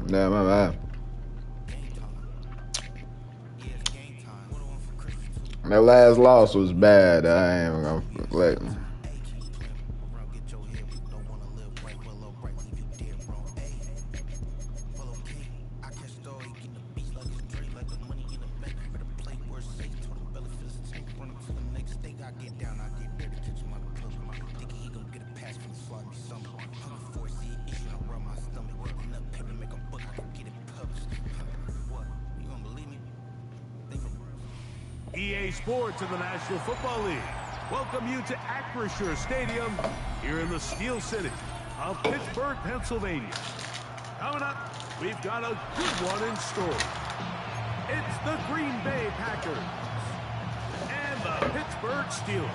Yeah, my bad. That last loss was bad. I ain't gonna let. EA Sports in the National Football League welcome you to Acrisure Stadium here in the Steel City of Pittsburgh, Pennsylvania. Coming up, we've got a good one in store. It's the Green Bay Packers and the Pittsburgh Steelers.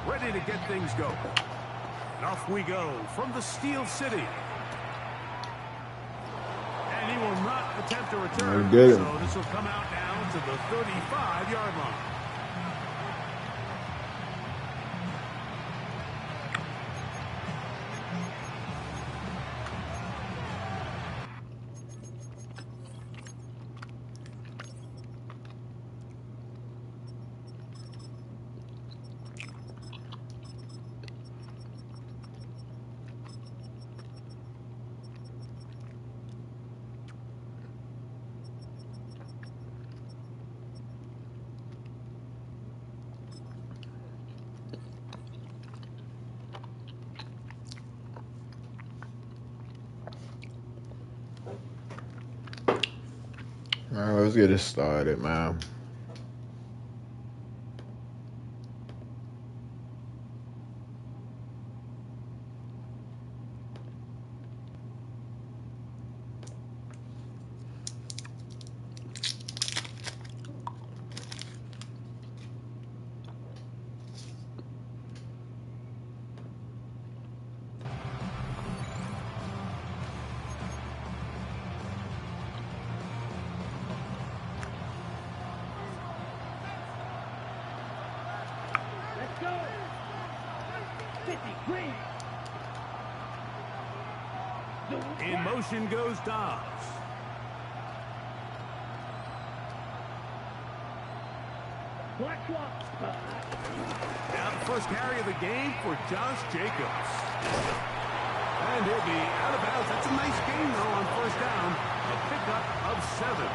Ready to get things going. And off we go from the Steel City. And he will not attempt a return. So this will come out down to the 35-yard line. All right, let's get it started, man. In motion goes Dobbs. Now the first carry of the game for Josh Jacobs. And he'll be out of bounds. That's a nice game, though, on first down. A pickup of 7.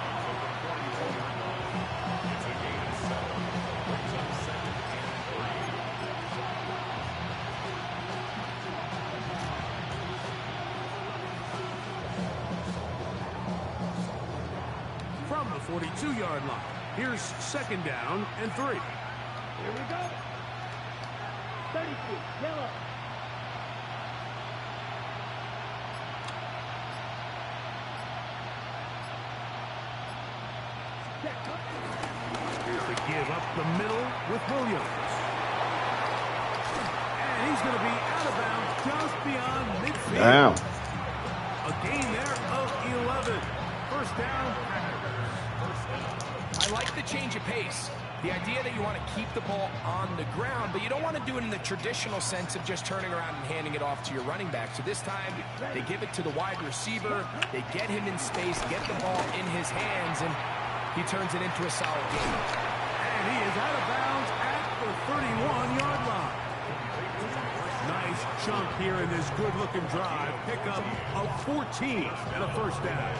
From the 42-yard line, here's second down and 3. Here we go. 32, yellow. Here's the give up the middle with Williams. And he's going to be out of bounds just beyond midfield. Damn. A gain there of 11. First down. I like the change of pace. The idea that you want to keep the ball on the ground, but you don't want to do it in the traditional sense of just turning around and handing it off to your running back. So this time, they give it to the wide receiver. They get him in space, get the ball in his hands, and he turns it into a solid game. And he is out of bounds at the 31-yard line. chunk here in this good-looking drive. Pickup of 14 and a first down.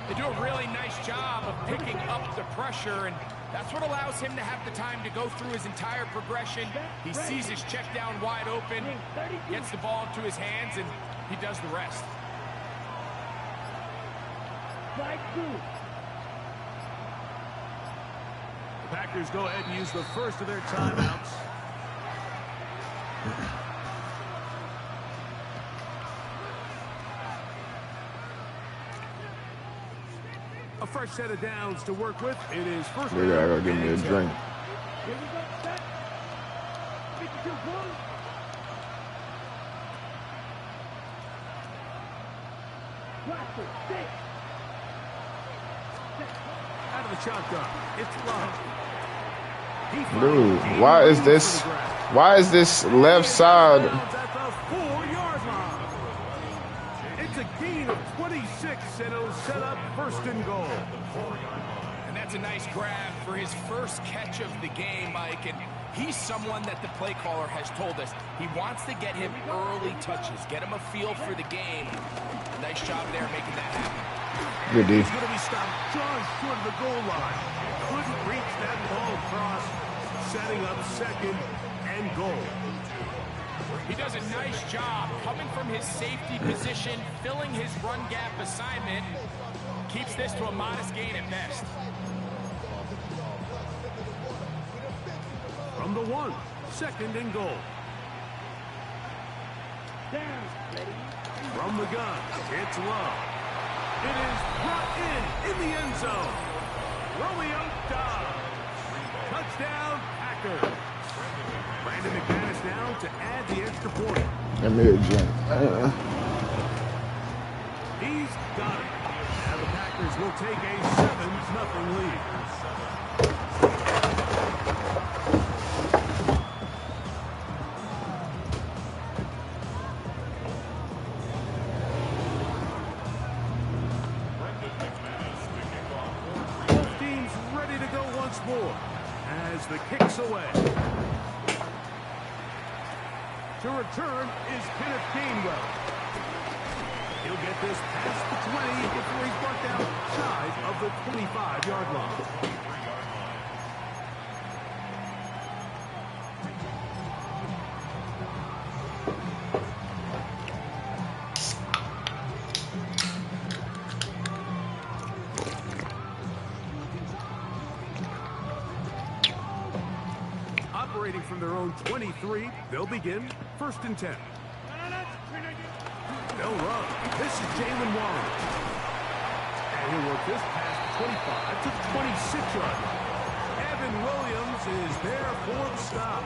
They do a really nice job of picking up the pressure, and that's what allows him to have the time to go through his entire progression. He sees his check down wide open, gets the ball into his hands, and he does the rest. The Packers go ahead and use the first of their timeouts. A fresh set of downs to work with. It is first down. They gotta go give me a drink. Here we go, set. 52 points. Watson, six. Out of the shotgun. It's Love. Dude, why is this left side? At the 4-yard line. It's a gain of 26, and it'll set up first and goal. And that's a nice grab for his first catch of the game, Mike. And he's someone that the play caller has told us he wants to get him early touches, get him a feel for the game. Nice job there making that happen. Good D. He's going to be stopped just short of the goal line. Couldn't reach that ball across, setting up second and goal. He does a nice job coming from his safety position, filling his run gap assignment, keeps this to a modest gain at best. From the 1, second and goal. Down, ready. From the gun, it's Love. It is brought in the end zone. Romeo Dobbs. Touchdown, Packers. Brandon McManus now to add the extra point. Give me a drink. He's got it. Now the Packers will take a 7-0 lead. Both teams ready to go once more as the kick's away. To return is Kenneth Gainwell. He'll get this past the 20 before he's brought down shy of the 25-yard line. Operating from their own 23, they'll begin first and 10. They'll run. This is Jalen Warren. And he'll work this past the 25 to the 26-yard line. Evan Williams is there for the stop.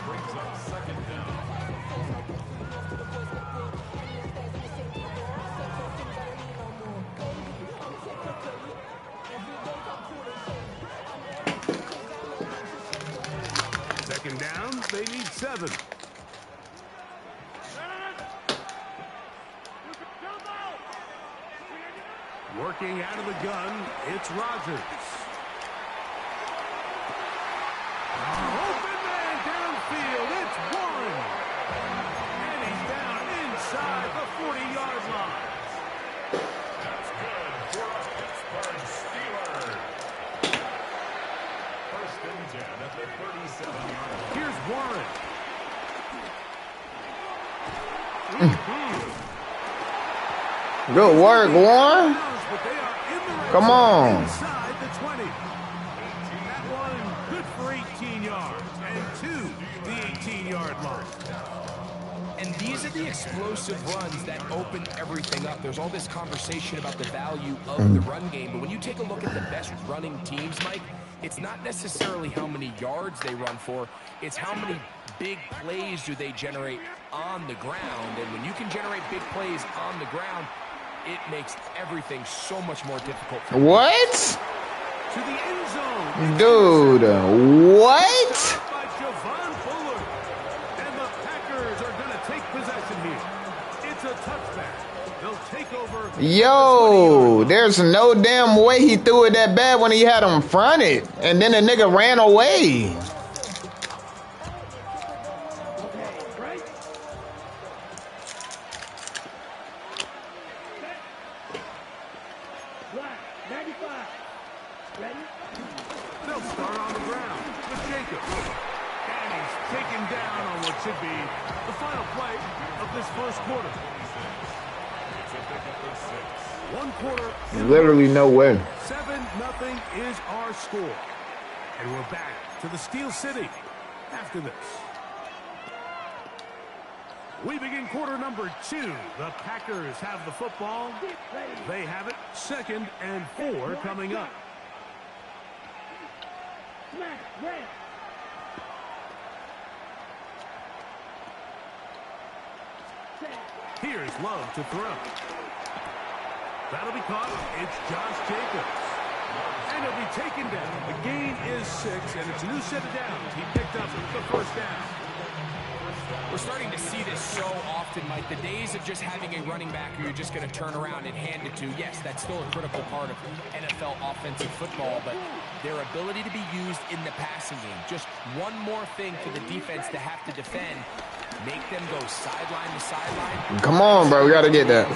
Brings up second down. Second down, they need 7. Working out of the gun, it's Rodgers. Open man downfield, it's Warren. And he's down inside the 40-yard line. That's good for a Pittsburgh Steelers. First and 10 at the 37-yard line. Here's Warren. Good work, Warren. Come on. Inside the 20. That one good for 18 yards and to the 18-yard line. And these are the explosive runs that open everything up. There's all this conversation about the value of the run game, but when you take a look at the best running teams, Mike, it's not necessarily how many yards they run for, it's how many big plays do they generate on the ground. And when you can generate big plays on the ground, it makes everything so much more difficult. What? To the end zone. Dude, what? By Javon Fuller. And the Packers are going to take possession here. It's a touchback. They'll take over. Yo, there's no damn way he threw it that bad when he had him fronted. And then the nigga ran away. Right? Jacobs. And he's taken down on what should be the final play of this first quarter. One quarter. Literally no way. 7-0 is our score. And we're back to the Steel City after this. We begin quarter number 2. The Packers have the football. They have it. 2nd and 4 coming up. Here's Love to throw. That'll be caught. It's Josh Jacobs. And he'll be taken down. The gain is 6, and it's a new set of downs. He picked up the first down. We're starting to see this so often, Mike. The days of just having a running back who you're just going to turn around and hand it to, yes, that's still a critical part of NFL offensive football, but their ability to be used in the passing game, just one more thing for the defense to have to defend, make them go sideline to sideline. Come on, bro. We got to get that.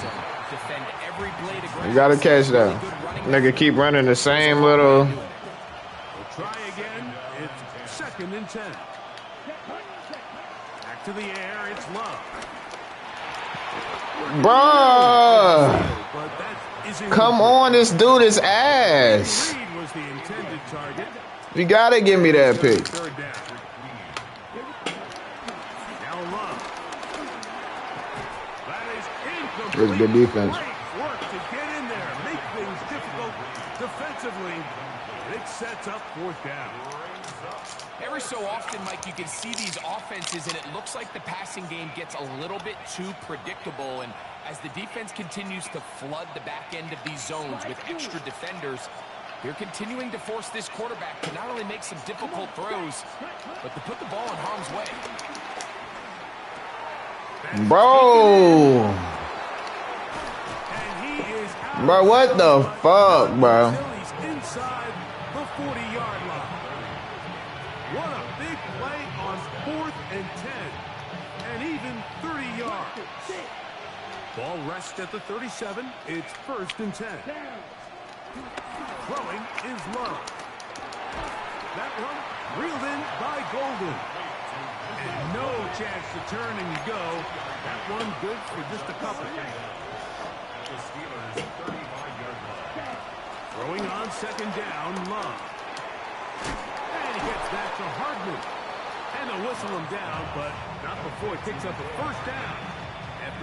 Defend every blade of grass. We got to catch that. Nigga keep running the same little. We'll try again. It's 2nd and 10. Back to the air. It's Love. Bruh. Come on, this dude is ass. Was the intended target. You got to give me that pick. Third down. Now Love. That is incomplete. It's good defense. Great work to get in there, make things difficult defensively. It sets up 4th down. Every so often, Mike, you can see these offenses, and it looks like the passing game gets a little bit too predictable. And as the defense continues to flood the back end of these zones with extra defenders, they're continuing to force this quarterback to not only make some difficult throws, but to put the ball in harm's way. Bro. Bro, what the fuck, bro? He's inside the 40-yard line. What a big play on 4th and 10. And even 30 yards. Ball rests at the 37. It's 1st and 10. Throwing is Love. That one reeled in by Golden. And no chance to turn and go. That one good for just a couple. Throwing on 2nd down, Love. And he gets that to Hardman. And they'll whistle him down, but not before he picks up a 1st down.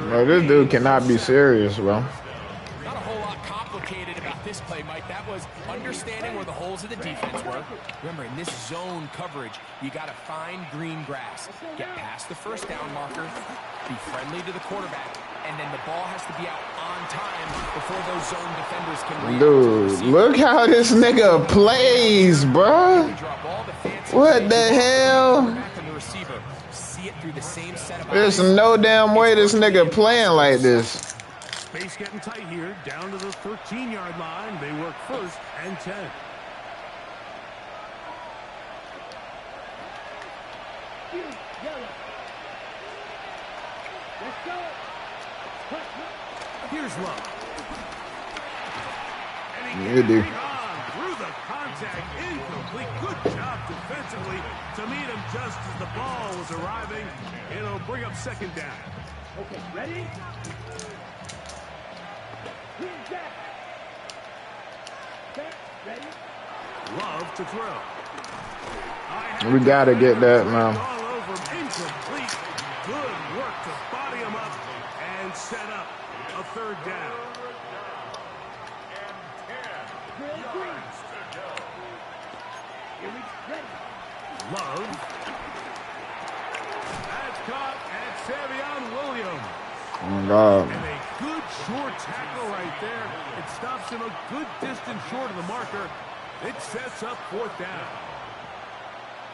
Bro, this dude cannot be serious, bro. Not a whole lot complicated about this play, Mike. That was understanding where the holes of the defense were. Remember, in this zone coverage, you got to find green grass. Get past the 1st down marker, be friendly to the quarterback, and then the ball has to be out on time before those zone defenders can read. Dude, look how this nigga plays, bro. What the hell? There's no damn way this nigga playing like this. Space getting tight here, down to the 13-yard line. They work 1st and 10. Here's Love. And he dude. through the contact, incomplete. Good job defensively to meet him just as the ball was arriving. It'll bring up 2nd down. Okay, ready? Ready? Love to throw. We gotta get that, man. All over him, incomplete. Good work to body him up and set up a 3rd down. Love. That's caught at Savion Williams. Oh my God. And a good short tackle right there. It stops him a good distance short of the marker. It sets up 4th down.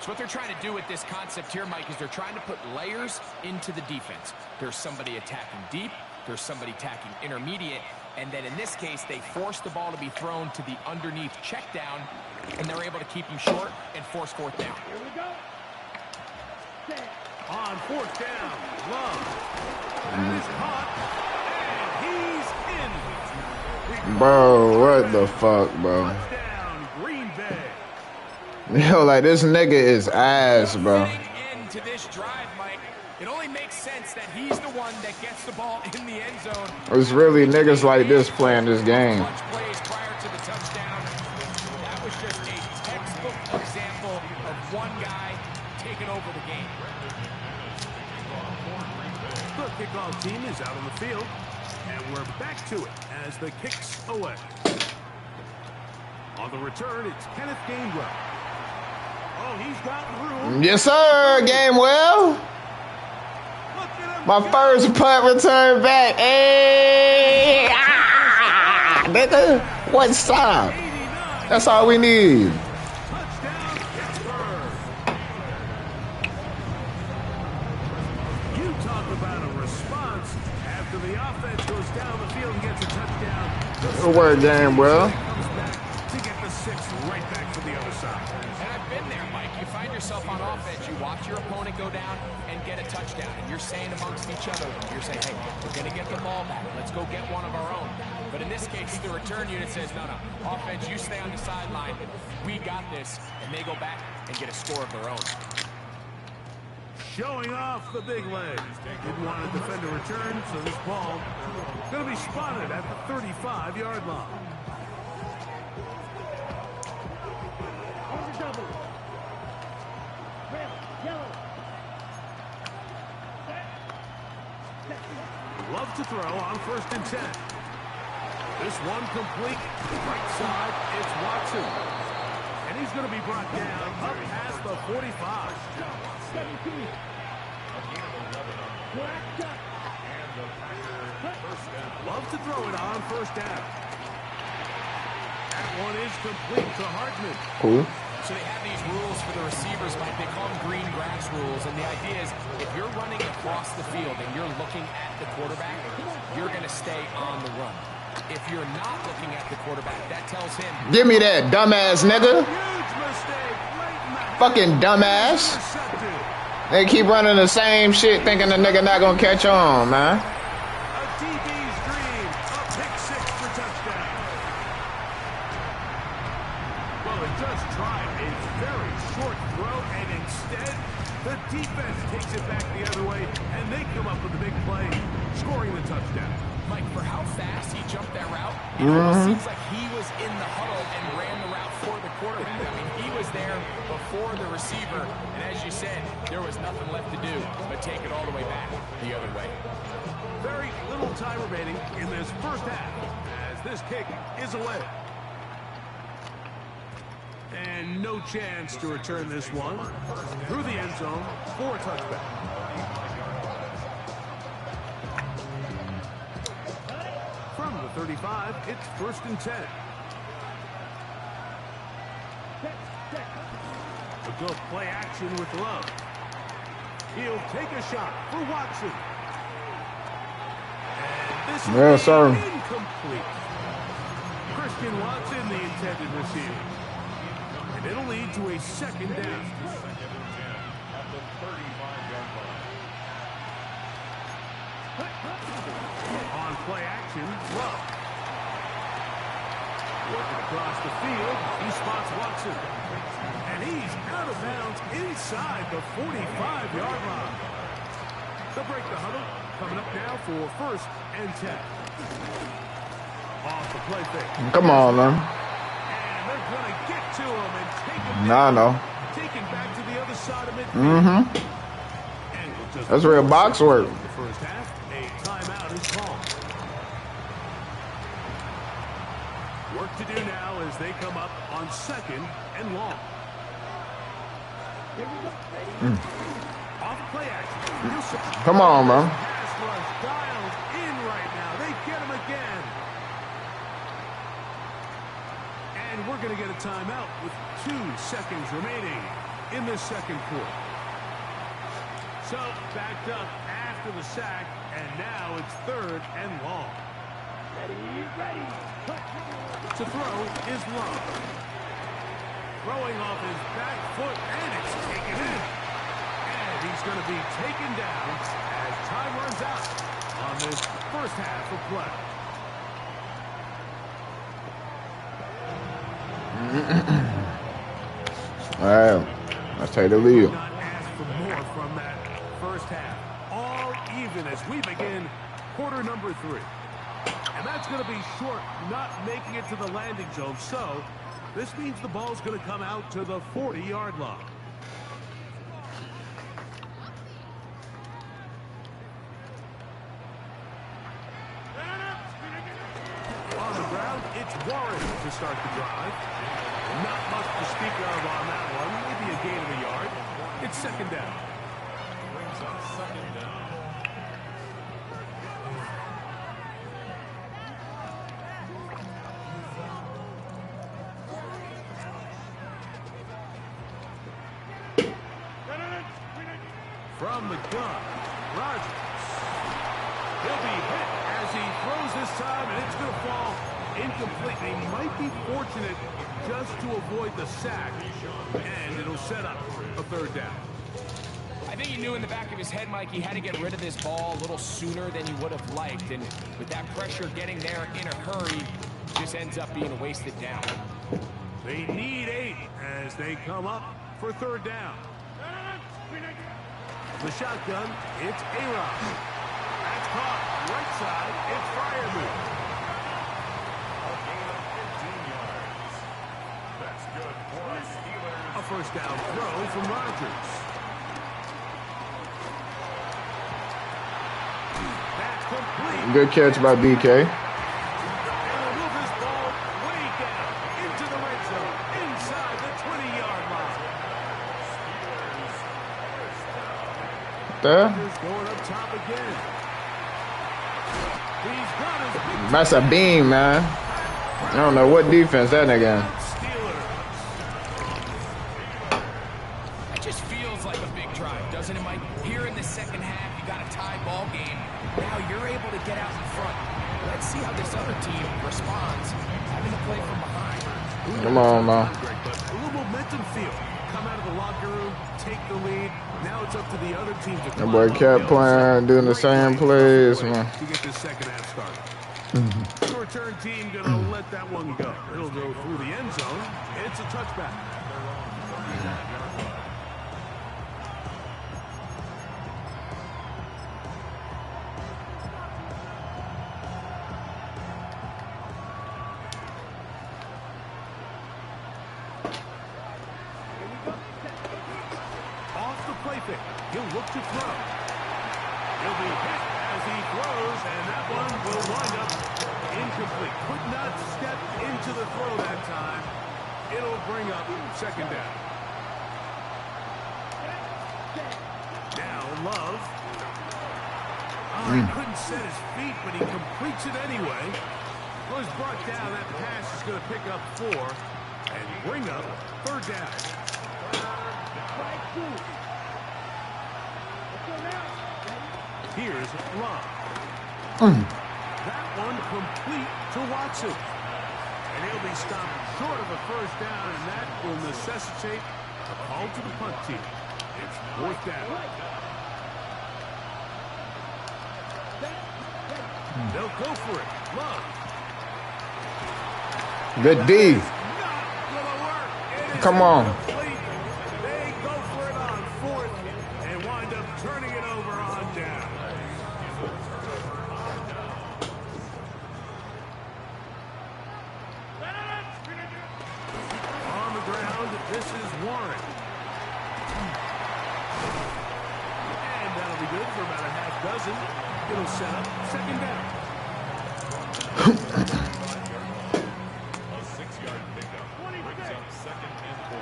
So what they're trying to do with this concept here, Mike, is they're trying to put layers into the defense. There's somebody attacking deep. There's somebody attacking intermediate. And then in this case, they force the ball to be thrown to the underneath check down, and they're able to keep him short and force 4th down. Here we go. On 4th down, Love. That is caught, and he's in. Bro, what the fuck, bro? Touchdown, Green Bay. Yo, like this nigga is ass, bro. End to this drive, Mike. It only makes sense that he's the one that gets the ball in the end zone. It's really niggas like this playing this game. Clutch plays prior to the touchdown. That was just a textbook example of one guy taking over the game. The kickoff team is out on the field, and we're back to it as the kicks away. On the return, it's Kenneth Gainwell. Oh, he's got room. Yes, sir, Gamewell. My first punt return back. Hey, nigga, one stop. That's all we need. Touchdown, Pittsburgh. You talk about a response after the offense goes down the field and gets a touchdown. Good work, Gamewell. Comes back to get the 6 right back to the other side. And I've been there, Mike. You find yourself on offense, you watch your opponent go down and get a touchdown, and you're saying amongst each other, you're saying, hey, we're going to get the ball back. Let's go get one of our own. But in this case, the return unit says, no, offense, you stay on the sideline. We got this. And they go back and get a score of their own. Showing off the big legs. Didn't want to defend a return, so this ball going to be spotted at the 35-yard line. Love to throw on 1st and 10. This one complete. Right side, it's Watson. And he's going to be brought down up past the 45. Love to throw it on 1st down. That one is complete to Hartman. Cool. So they have these rules for the receivers, Mike. They call them green grass rules. And the idea is if you're running across the field and you're looking at the quarterback, you're going to stay on the run. If you're not looking at the quarterback, that tells him. Give me that dumbass nigga. Huge mistake. Fucking dumbass. They keep running the same shit thinking the nigga not going to catch on, man. A DB's dream. A pick 6 for touchdown. Well, it does try a very short throw, and instead, the defense takes it back the other way, and they come up with a big play, scoring the touchdown. Mike, for how fast he jumped that route, it almost seems like he was in the huddle and ran the route for the quarterback. I mean, he was there before the receiver, and as you said, there was nothing left to do but take it all the way back the other way. Very little time remaining in this first half, as this kick is away. And no chance to return this one through the end zone for a touchback. From the 35, it's 1st and 10. A good play action with Love. He'll take a shot for Watson. And this Yes, sir. incomplete. Christian Watson, the intended receiver. And it'll lead to a 2nd down. On play action, Love. Working across the field, he spots Watson. And he's out of bounds inside the 45-yard line. They'll break the huddle. Coming up now for 1st and 10. Off the play fake. Come on, man. And they're going to get to him and take him Nah, down. no. Taken back to the other side of midfield. And with just That's real box work. the first half, a timeout is called. Work to do now as they come up on 2nd and long. Off play action. Come on, man. Pass rush dialed in right now. They get him again. And we're going to get a timeout with 2 seconds remaining in this 2nd quarter. So backed up after the sack, and now it's 3rd and long. Ready. To throw is Love. Throwing off his back foot, and it's taken in. And he's going to be taken down as time runs out on this first half of play. All right, let's take the lead. Not ask for more from that first half. All even as we begin quarter number 3. And that's going to be short, not making it to the landing zone. So this means the ball's going to come out to the 40-yard line. On the ground, it's Warren to start the drive. Not much to speak of on that one. Maybe a gain of a yard. It's second down. From the gun, Rodgers. He'll be hit as he throws this time, and it's going to fall incomplete. They might be fortunate just to avoid the sack, and it'll set up a third down. I think he knew in the back of his head, Mike, he had to get rid of this ball a little sooner than he would have liked, and with that pressure getting there in a hurry, just ends up being a wasted down. They need 8 as they come up for third down. The shotgun, it's A-Rod. That's caught right side. It's Freiermuth. That's good for the Steelers. A first down throw from Rodgers. That's complete. Good catch by BK. And they'll move this ball way down into the red zone, inside the 20-yard line. There. Rodgers going up top again. He's got his big That's a beam, man. I don't know what defense that nigga. Steelers. It just feels like a big drive, doesn't it, Mike? Here in the second half, you got a tie ball game. Now you're able to get out in front. Let's see how this other team responds, having to play from behind. Come on, man. Greg, but a little momentum feel. Come out of the locker room, take the lead. Now it's up to the other team to That come boy up kept on the playing, doing the same plays, man. to get this second half started. The return team gonna let that one go. It'll go through the end zone. It's a touchback. Off the play fake. He'll look to throw. He'll be hit as he throws, and that one will wind up incomplete. Could not step into the throw that time. It'll bring up second down. Now Love. Oh, he couldn't set his feet, but he completes it anyway. Was brought down. That pass is going to pick up 4 and bring up third down. Here's Love. That one complete to Watson. And he'll be stopped short of a first down, and that will necessitate a call to the punt team. It's fourth down. They'll go for it. Love. Good D. Not gonna work. It is Come on. incomplete. They go for it on fourth and wind up turning it over on down. On the ground, this is Warren. And that'll be good for about a half dozen. It'll set up second down. A 6-yard pickup brings up 2nd and 4.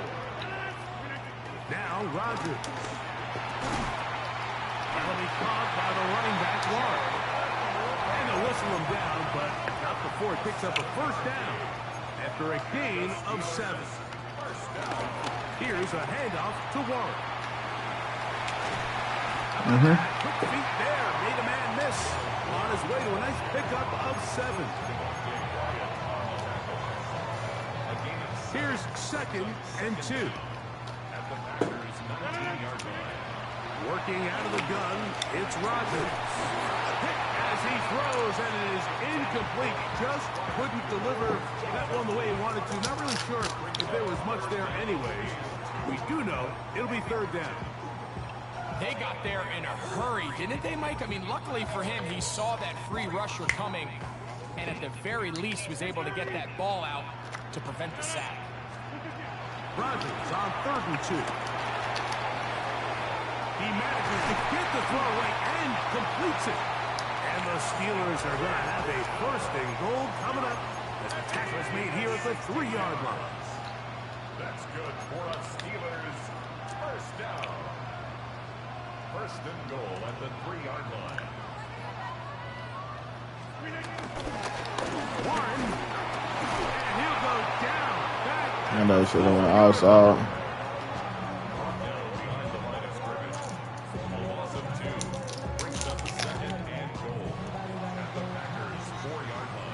Now Rodgers. That'll be caught by the running back, Warren. And they'll whistle him down, but not before it picks up a first down after a gain of 7. Here's a handoff to Warren. Quick feet there. Made a man miss. On his way to a nice pickup of 7. Here's 2nd and 2. At the Packers' 19-yard line. Working out of the gun, it's Rodgers. Hit as as he throws, and it is incomplete. Just couldn't deliver that one the way he wanted to. Not really sure if there was much there anyways. We do know it'll be third down. They got there in a hurry, didn't they, Mike? I mean, luckily for him, he saw that free rusher coming, and at the very least was able to get that ball out to prevent the sack. Rodgers on 3rd and 2. He manages to get the throw away and completes it. And the Steelers are going to have a 1st and goal coming up as the tackle is made here at the 3-yard line. That's good for us Steelers. 1st down. 1st and goal at the 3-yard line. Warren, and he'll go down. I know should have went outside.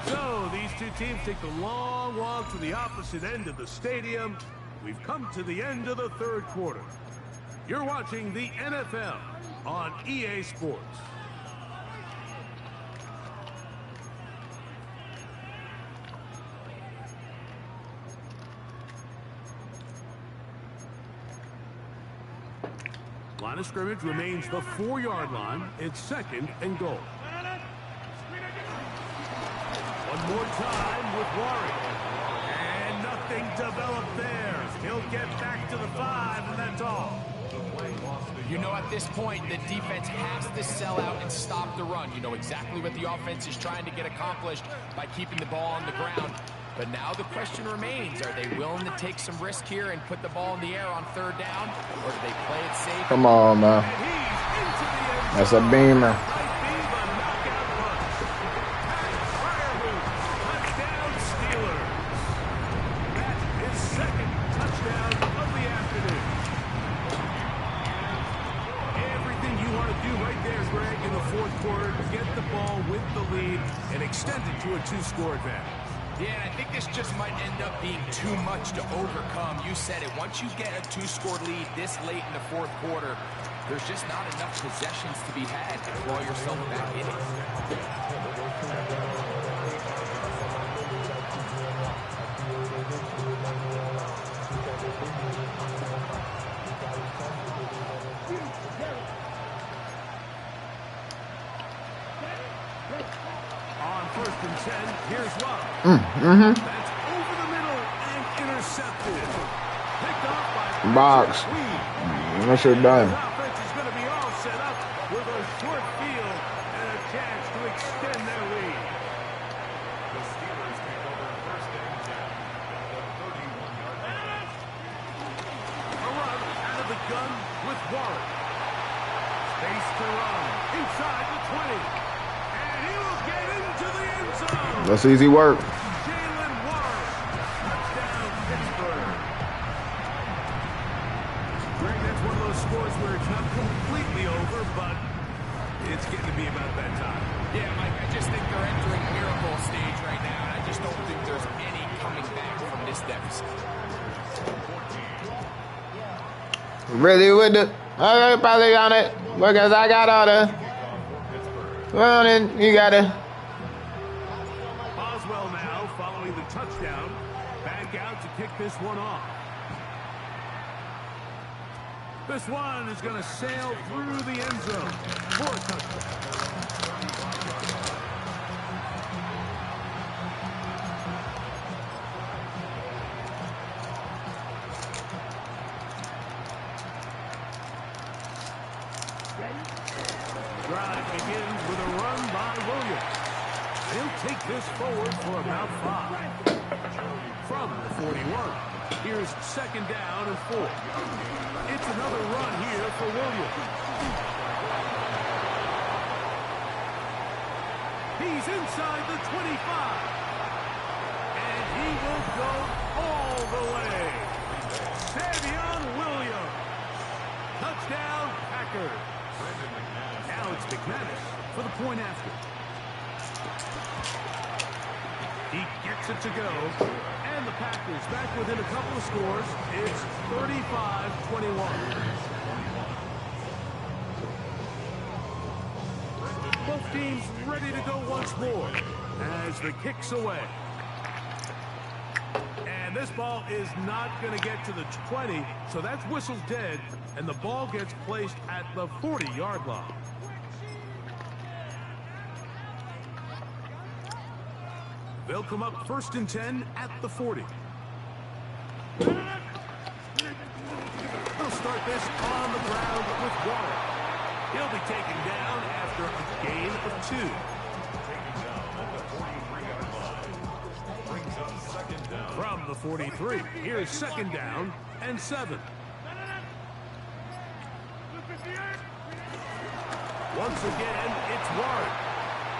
So these two teams take the long walk to the opposite end of the stadium. We've come to the end of the 3rd quarter. You're watching the NFL on EA Sports. Line of scrimmage remains the 4-yard line. It's 2nd and goal. One more time with Warren. And nothing developed there. He'll get back to the 5, and that's all. You know, at this point, the defense has to sell out and stop the run. You know exactly what the offense is trying to get accomplished by keeping the ball on the ground. But now the question remains, are they willing to take some risk here and put the ball in the air on 3rd down? Or do they play it safe? Come on, man. That's a beamer. Extended to a 2-score advantage. Yeah, and I think this just might end up being too much to overcome. You said it. Once you get a 2-score lead this late in the 4th quarter, there's just not enough possessions to be had to claw yourself back in it. On 1st and 10, here's Love. That's over the middle and intercepted. Picked off by Box. What's your done? The offense is going to be all set up with a short field and a chance to extend their lead. The Steelers take over 1st and 10 at the 31-yard line. A run out of the gun with Warren. Space to run inside the 20. And he will get into the end zone. That's easy work. Jalen Warren. Touchdown, Pittsburgh. Greg, that's one of those scores where it's not completely over, but it's getting to be about that time. Yeah, Mike, I just think they're entering miracle stage right now, and I just don't think there's any coming back from this deficit. Really with it? Okay, probably on it. Because I got all the. Well, then you got it. Boswell now following the touchdown. Back out to kick this one off. This one is going to sail through the end zone for a touchdown. Drive begins with a run by Williams. He'll take this forward for about 5. From the 41. Here's 2nd down and 4. It's another run here for Williams. He's inside the 25. And he will go all the way. Savion Williams. Touchdown, Packers. Now it's McManus for the point after. He gets it to go. And the Packers back within a couple of scores. It's 35-21. Both team's ready to go once more as the kick's away. And this ball is not going to get to the 20, so that's whistled dead, and the ball gets placed at the 40-yard line. They'll come up 1st and 10 at the 40. They'll start this on the ground with Warren. He'll be taken down after a gain of 2. Taken down at the 43-yard line. Brings up second down. From the 43, here's 2nd down and 7. Once again, it's Warren.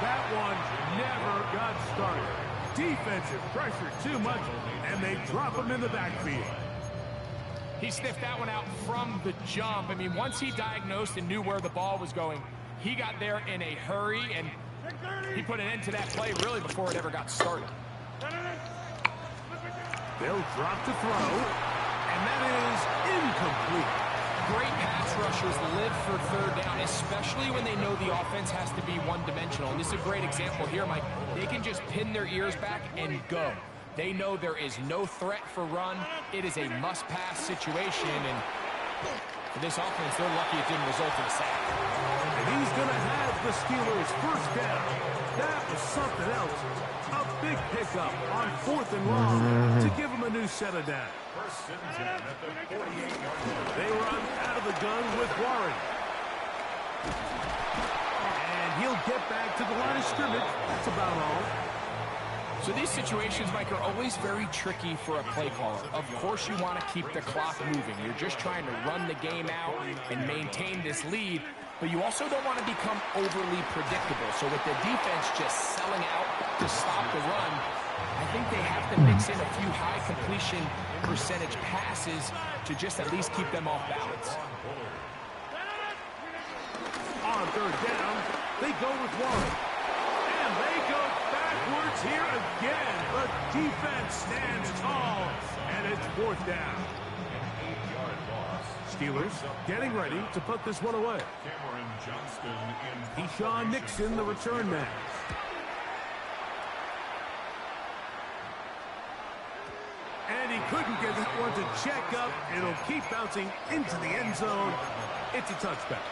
That one never got started. Defensive pressure too much, and they drop him in the backfield. He sniffed that one out from the jump. I mean, once he diagnosed and knew where the ball was going, he got there in a hurry, and he put an end to that play really before it ever got started. They'll drop to throw, and that is incomplete. Great pass rushers live for 3rd down, especially when they know the offense has to be one-dimensional. And this is a great example here, Mike. They can just pin their ears back and go. They know there is no threat for run. It is a must-pass situation, and for this offense, they're lucky it didn't result in a sack. And he's going to have the Steelers' 1st down. That was something else. A big pickup on 4th and long to give him a new set of downs. 1st and 10 at the 48-yard line. They run out of the gun with Warren. And he'll get back to the line of scrimmage. That's about all. So these situations, Mike, are always very tricky for a play caller. Of course you want to keep the clock moving. You're just trying to run the game out and maintain this lead, but you also don't want to become overly predictable. So with the defense just selling out to stop the run, I think they have to mix in a few high completion percentage passes to just at least keep them off balance. On 3rd down, they go with Warren. And they go backwards here again. The defense stands tall, and it's 4th down. An 8-yard loss. Steelers getting ready to put this one away. Cameron Johnston in Deshaun Nixon, the return man. And he couldn't get that one to check up. It'll keep bouncing into the end zone. It's a touchback.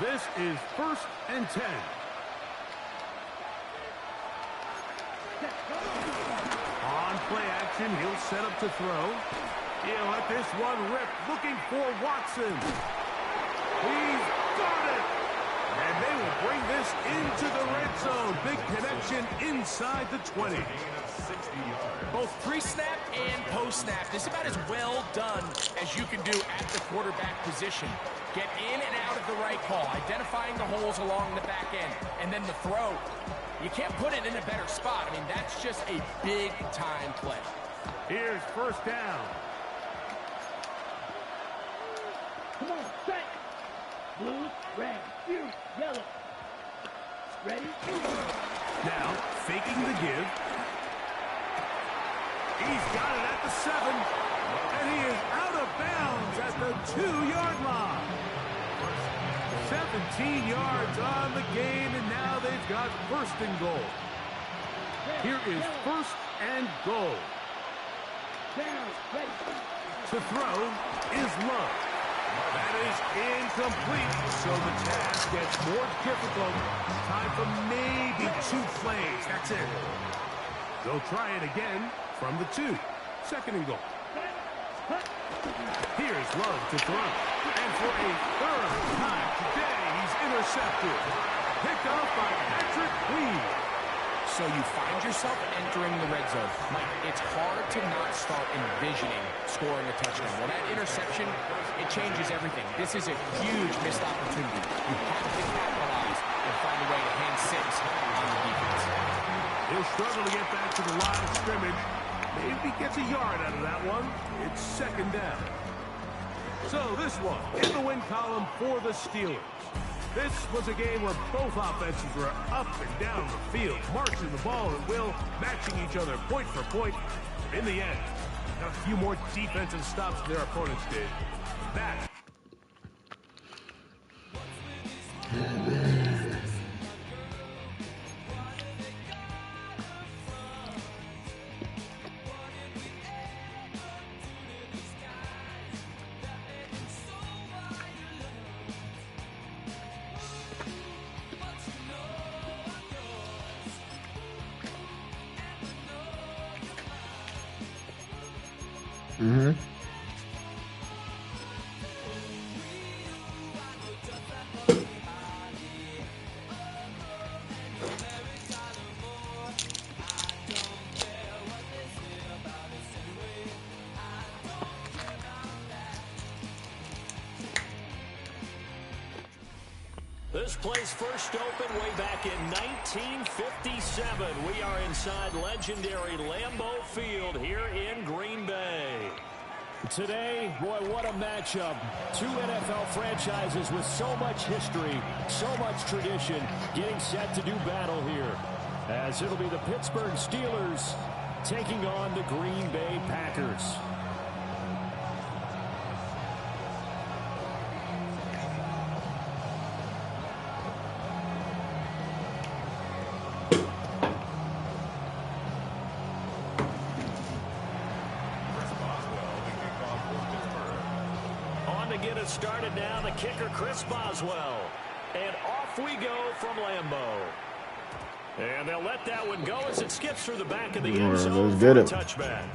This is 1st and 10. On play action, he'll set up to throw. He'll let this one rip, looking for Watson. He's got it! And they will bring this into the red zone. Big connection inside the 20. Both pre-snap and post-snap. This is about as well done as you can do at the quarterback position. Get in and out of the right call, identifying the holes along the back end, and then the throw. You can't put it in a better spot. I mean, that's just a big-time play. Here's 1st down. Come on, set. Blue, red, blue, yellow. Ready? Now, faking the give. He's got it at the 7. And he is out of bounds at the 2-yard line. 17 yards on the game, and now they've got 1st and goal. Here is 1st and goal. To throw is Love. That is incomplete, so the task gets more difficult. Time for maybe 2 plays. That's it. They'll try it again from the 2. 2nd and goal. Here's Love to throw. And for a 3rd time today, he's intercepted. Picked off by Patrick Queen. So you find yourself entering the red zone. Mike, it's hard to not start envisioning scoring a touchdown. Well, that interception, it changes everything. This is a huge missed opportunity. You have to capitalize and find a way to hand 6 on the defense. He'll struggle to get back to the line of scrimmage. Maybe gets a yard out of that one. It's 2nd down. So this one in the win column for the Steelers. This was a game where both offenses were up and down the field, marching the ball at will, matching each other point for point. In the end, a few more defensive stops than their opponents did. That Mm-hmm. This place first opened way back in 1957. We are inside legendary Lambeau Field here in Green Bay. Today, boy, what a matchup. Two NFL franchises with so much history, so much tradition, getting set to do battle here. As it'll be the Pittsburgh Steelers taking on the Green Bay Packers. Started now, the kicker, Chris Boswell. And off we go from Lambeau. And they'll let that one go as it skips through the back of the end zone for a touchback.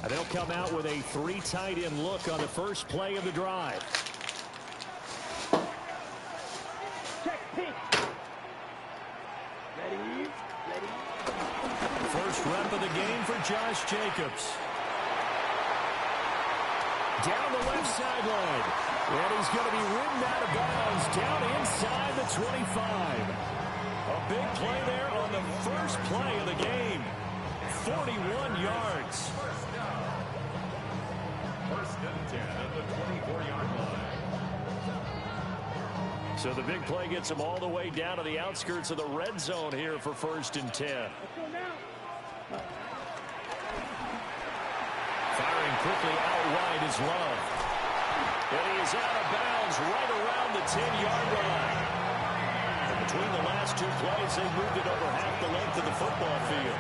They'll come out with a three tight end look on the first play of the drive. Check pitch. Ready. First rep of the game for Josh Jacobs. Down the left sideline. And he's going to be ridden out of bounds down inside the 25. A big play there on the first play of the game. 41 yards. First and 10 at the 24-yard line. So the big play gets him all the way down to the outskirts of the red zone here for first and 10. Firing quickly out wide is Love. And he is out of bounds right around the 10-yard line. And between the last two plays, they moved it over half the length of the football field.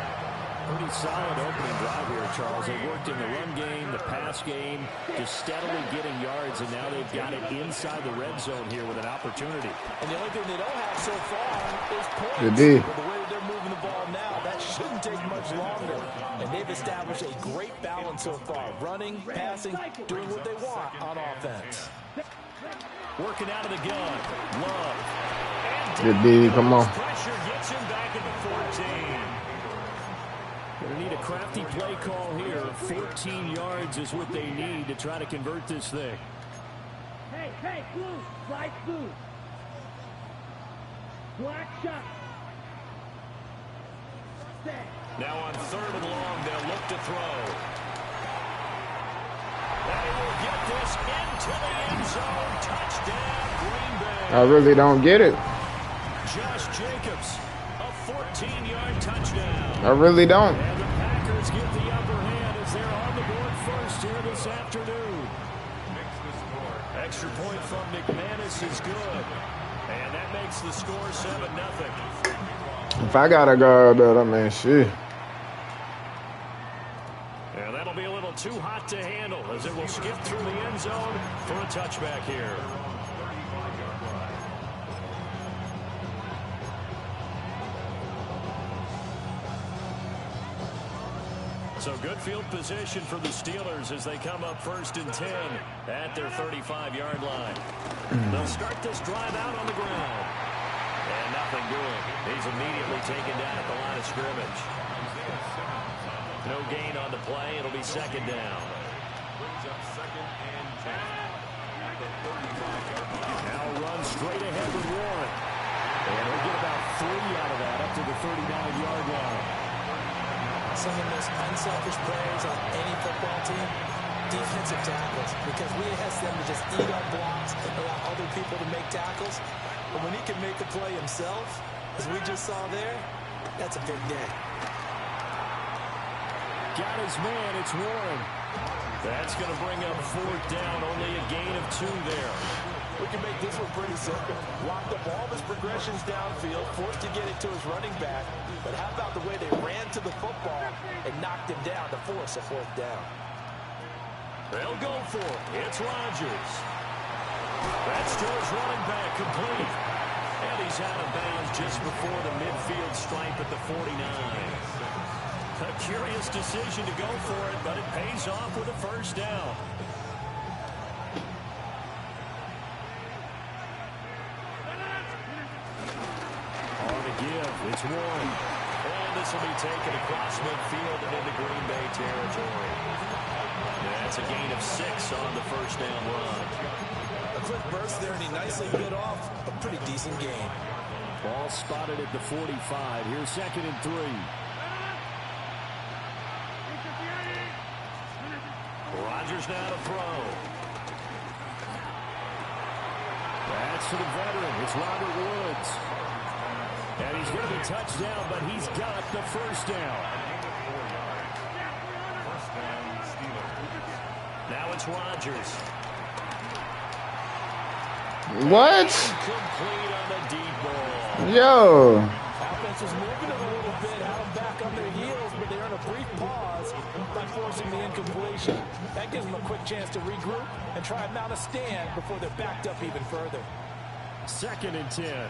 Pretty solid opening drive here, Charles. They worked in the run game, the pass game, just steadily getting yards, and now they've got it inside the red zone here with an opportunity. And the only thing they don't have so far is points. Good D. But the way they're moving the ball now, that shouldn't take much longer. And they've established a great balance so far. Running, passing, doing what they want on offense. Working out of the gun. Love. Good D, come on. Pressure gets him back at the 14. Going to need a crafty play call here. 14 yards is what they need to try to convert this thing. Hey, blue, slide blue. Black shot. Set. Now on third and long, they'll look to throw. And he will get this into the end zone. Touchdown, Green Bay. I really don't get it. Josh Jacobs, a 14-yard touchdown. I really don't. And the Packers get the upper hand as they're on the board first here this afternoon. Extra point from McManus is good. And that makes the score 7-0. If I gotta go, I mean, shit. And that'll be a little too hot to handle as it will skip through the end zone for a touchback here. So good field position for the Steelers as they come up first and 10 at their 35-yard line. They'll start this drive out on the ground. And nothing doing. He's immediately taken down at the line of scrimmage. No gain on the play. It'll be second down. Now run straight ahead with Warren. And he'll get about 3 out of that up to the 39-yard line. Some of the most unselfish players on any football team, defensive tackles, because we ask them to just eat up blocks, allow other people to make tackles. And when he can make the play himself, as we just saw there, that's a big day. Got his man, it's Warren. That's going to bring up 4th down, only a gain of 2 there. We can make this one pretty simple. Locked up all of his progressions downfield, forced to get it to his running back. But how about the way they ran to the football and knocked him down to force a 4th down? They'll go for it. It's Rodgers. That's to his running back, complete. And he's out of bounds just before the midfield stripe at the 49. A curious decision to go for it, but it pays off with a 1st down. It's Warren. And this will be taken across midfield and into Green Bay territory. That's a gain of 6 on the 1st down run. A quick burst there, and he nicely bit off a pretty decent gain. Ball spotted at the 45. Here's 2nd and 3. Rodgers now to throw. That's to the veteran. It's Robert Woods. And he's going to be touched down, but he's got the 1st down. Now it's Rodgers. What? Complete on the deep ball. Yo. Offense was moving a little bit, had them back on their heels, but they earn a brief pause by forcing the incompletion. That gives them a quick chance to regroup and try and mount a stand before they're backed up even further. 2nd and 10.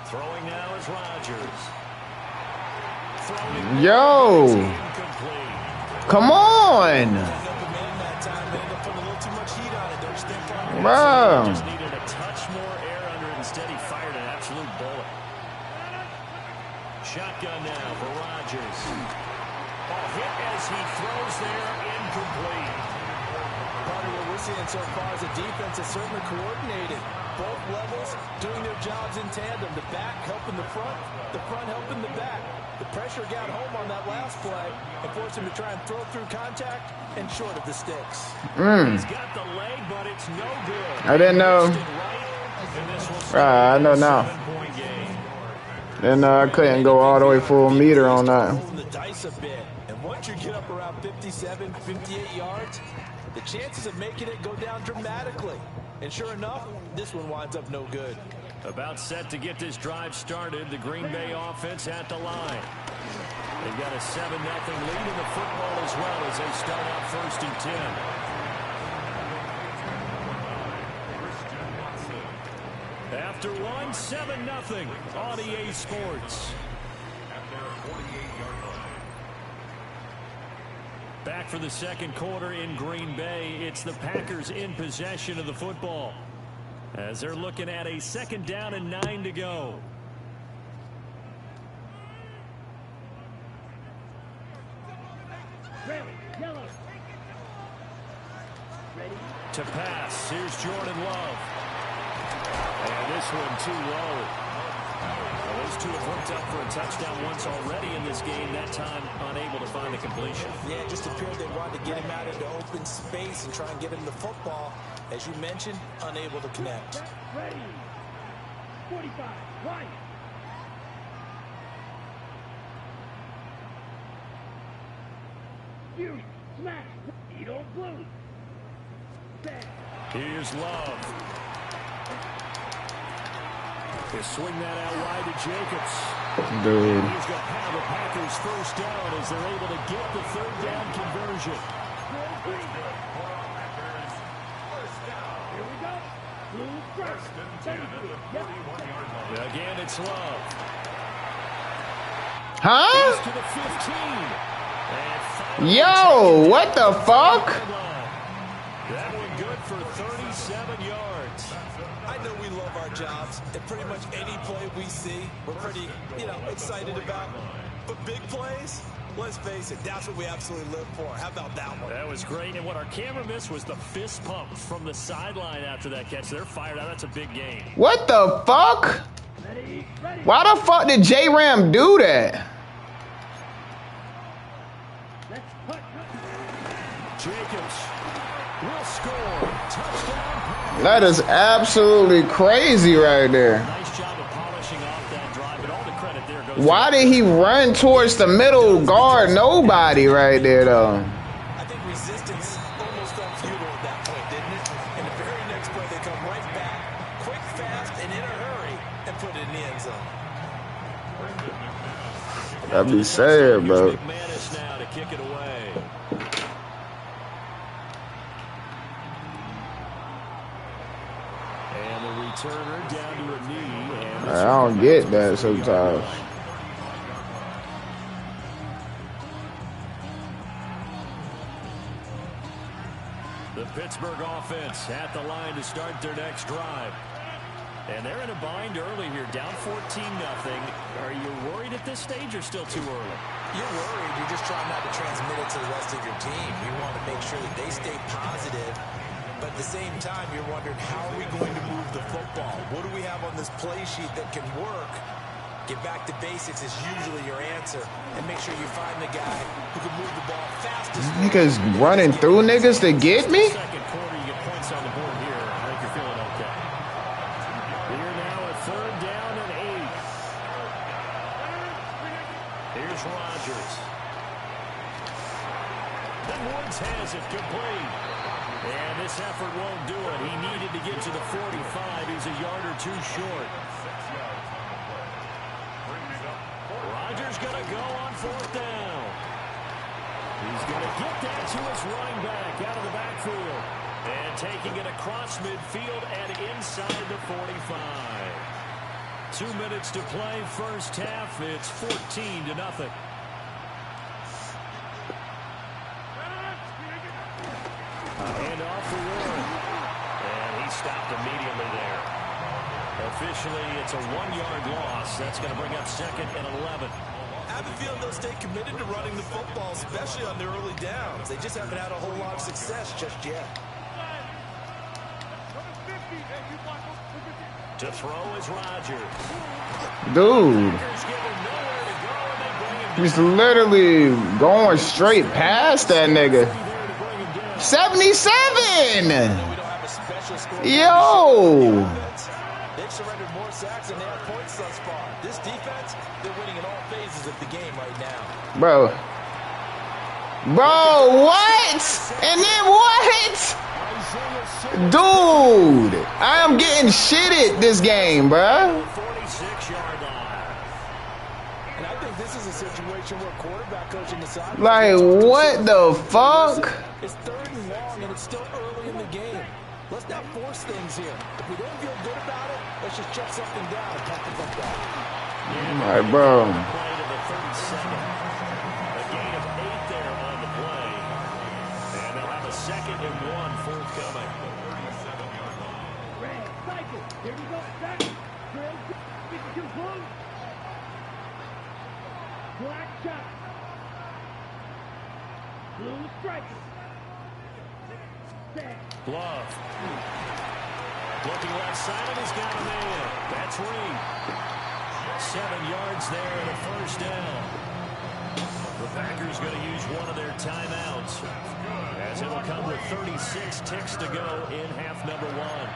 Throwing now is Rodgers. Yo. Come on. Bro. Just needed a touch more air under it. Instead, he fired an absolute bullet. Shotgun now for Rodgers. A hit as he throws there, incomplete. Part of what we're seeing so far is a defense that's certainly coordinated. Both levels doing their jobs in tandem. The back helping the front helping the back. The pressure got home on that last play and forced him to try and throw through contact and short of the sticks. He's got the leg, but it's no good. I didn't know. I know now. And I couldn't go all the way full meter on that. The dice a bit. And once you get up around 57, 58 yards, the chances of making it go down dramatically. And sure enough, this one winds up no good. About set to get this drive started. The Green Bay offense at the line. They've got a 7-0 lead in the football as well as they start out 1st and 10. After one, 7-0 on EA Sports. Back for the 2nd quarter in Green Bay. It's the Packers in possession of the football as they're looking at a 2nd down and 9 to go. To pass, here's Jordan Love. And this one too low. Well, those two have hooked up for a touchdown once already in this game, that time unable to find the completion. Yeah, it just appeared they wanted to get him out into open space and try and get him the football. As you mentioned, unable to connect. Ready. 45. Right. You smash. You don't lose. Here's Love. They swing that out wide to Jacobs. Dude. He's going to have the Packers 1st down as they're able to get the 3rd down conversion. Again, it's Love. Huh? To the 15. Yo, what the fuck? That one good for 37 yards. I know we love our jobs, and pretty much any play we see, we're pretty, excited about. But big plays, let's face it, that's what we absolutely live for. How about that one? That was great, and what our camera missed was the fist pump from the sideline after that catch. They're fired out. That's a big game. What the fuck? Why the fuck did J-Ram do that? Jacobs will score. Touchdown. That is absolutely crazy right there. Nice job of polishing off that drive, but all the credit there goes. Why did he run towards the middle guard? Nobody right there, though. I think resistance almost felt futile at that point, didn't it? And the very next play, they come right back, quick, fast, and in a hurry, and put it in the end zone. That'd be sad, bro. McManus now to kick it away. And the returner down to a knee. And I don't get that sometimes. The Pittsburgh offense at the line to start their next drive. And they're in a bind early here, down 14-0. Are you worried at this stage or still too early? You're worried. You're just trying not to transmit it to the rest of your team. You want to make sure that they stay positive. But at the same time, you're wondering, how are we going to move the football? What do we have on this play sheet that can work? Get back to basics is usually your answer. And make sure you find the guy who can move the ball fastest. Niggas running through niggas to get me? second quarter, you get points on the board here. I think you're feeling okay. Here now at 3rd down and 8. Here's Rodgers. Then Woods has it complete. And this effort won't do it. He needed to get to the 45. He's a yard or two short. Rodgers going to go on 4th down. He's going to get that to his running back out of the backfield. And taking it across midfield and inside the 45. 2 minutes to play, first half. It's 14-0. And off for Warren. And he stopped immediately there. Officially, it's a 1-yard loss. That's going to bring up 2nd and 11. I have a feeling they'll stay committed to running the football, especially on their early downs. They just haven't had a whole lot of success just yet. To throw is Rodgers. Dude. He's literally going straight past that nigga. 77! Yo! They've surrendered more sacks than they have points thus far. This defense, they're winning in all phases of the game right now. Bro, what? And then what? Dude, I am getting shitted this game, bro. 46-yard line. And I think this is a situation where quarterback coaching the side. Like, what the fuck? It's 3rd and long, and it's still early in the game. Let's not force things here. If we don't feel good about it, let's just check something down and pack the football. All right, bro. Play to the 32nd. A gain of 8 there on the play. And they'll have a 2nd and 1 forthcoming. Here we go. Back. Too close. Black shot. Blue strike. Love. Looking left side of his got a man. That's Reed. 7 yards there and a 1st down. The Packers going to use one of their timeouts, as it'll come with 36 ticks to go in half number 1.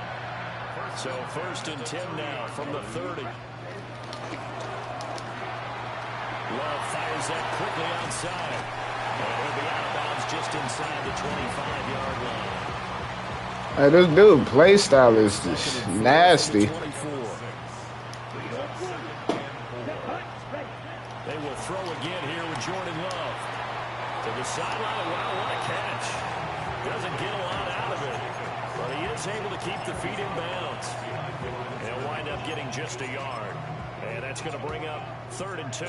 So 1st and 10 now from the 30. Love fires that quickly outside. And he'll be out of bounds just inside the 25-yard line. Hey, this dude play style is just nasty. They will throw again here with Jordan Love. To the sideline. Wow, what a catch. Doesn't get a lot out of it, but he is able to keep the feet in bounds. They'll wind up getting just a yard. And that's going to bring up 3rd and 2.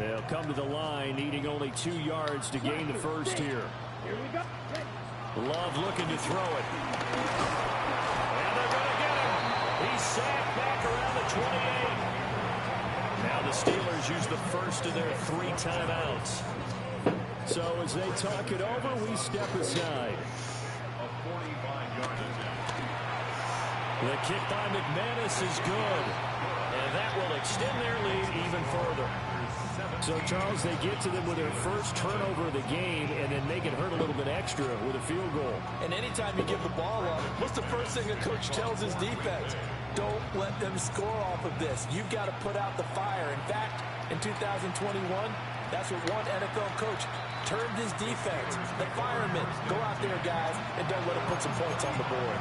They'll come to the line, needing only 2 yards to gain the first here. Here we go. Love looking to throw it. And they're going to get him. He's sacked back around the 28. Now the Steelers use the first of their 3 timeouts. So as they talk it over, we step aside. The kick by McManus is good. And that will extend their lead even further. So, Charles, they get to them with their first turnover of the game and then make it hurt a little bit extra with a field goal. And anytime you give the ball up, what's the first thing a coach tells his defense? Don't let them score off of this. You've got to put out the fire. In fact, in 2021, that's what one NFL coach termed his defense. The firemen. Go out there, guys, and don't let them put some points on the board.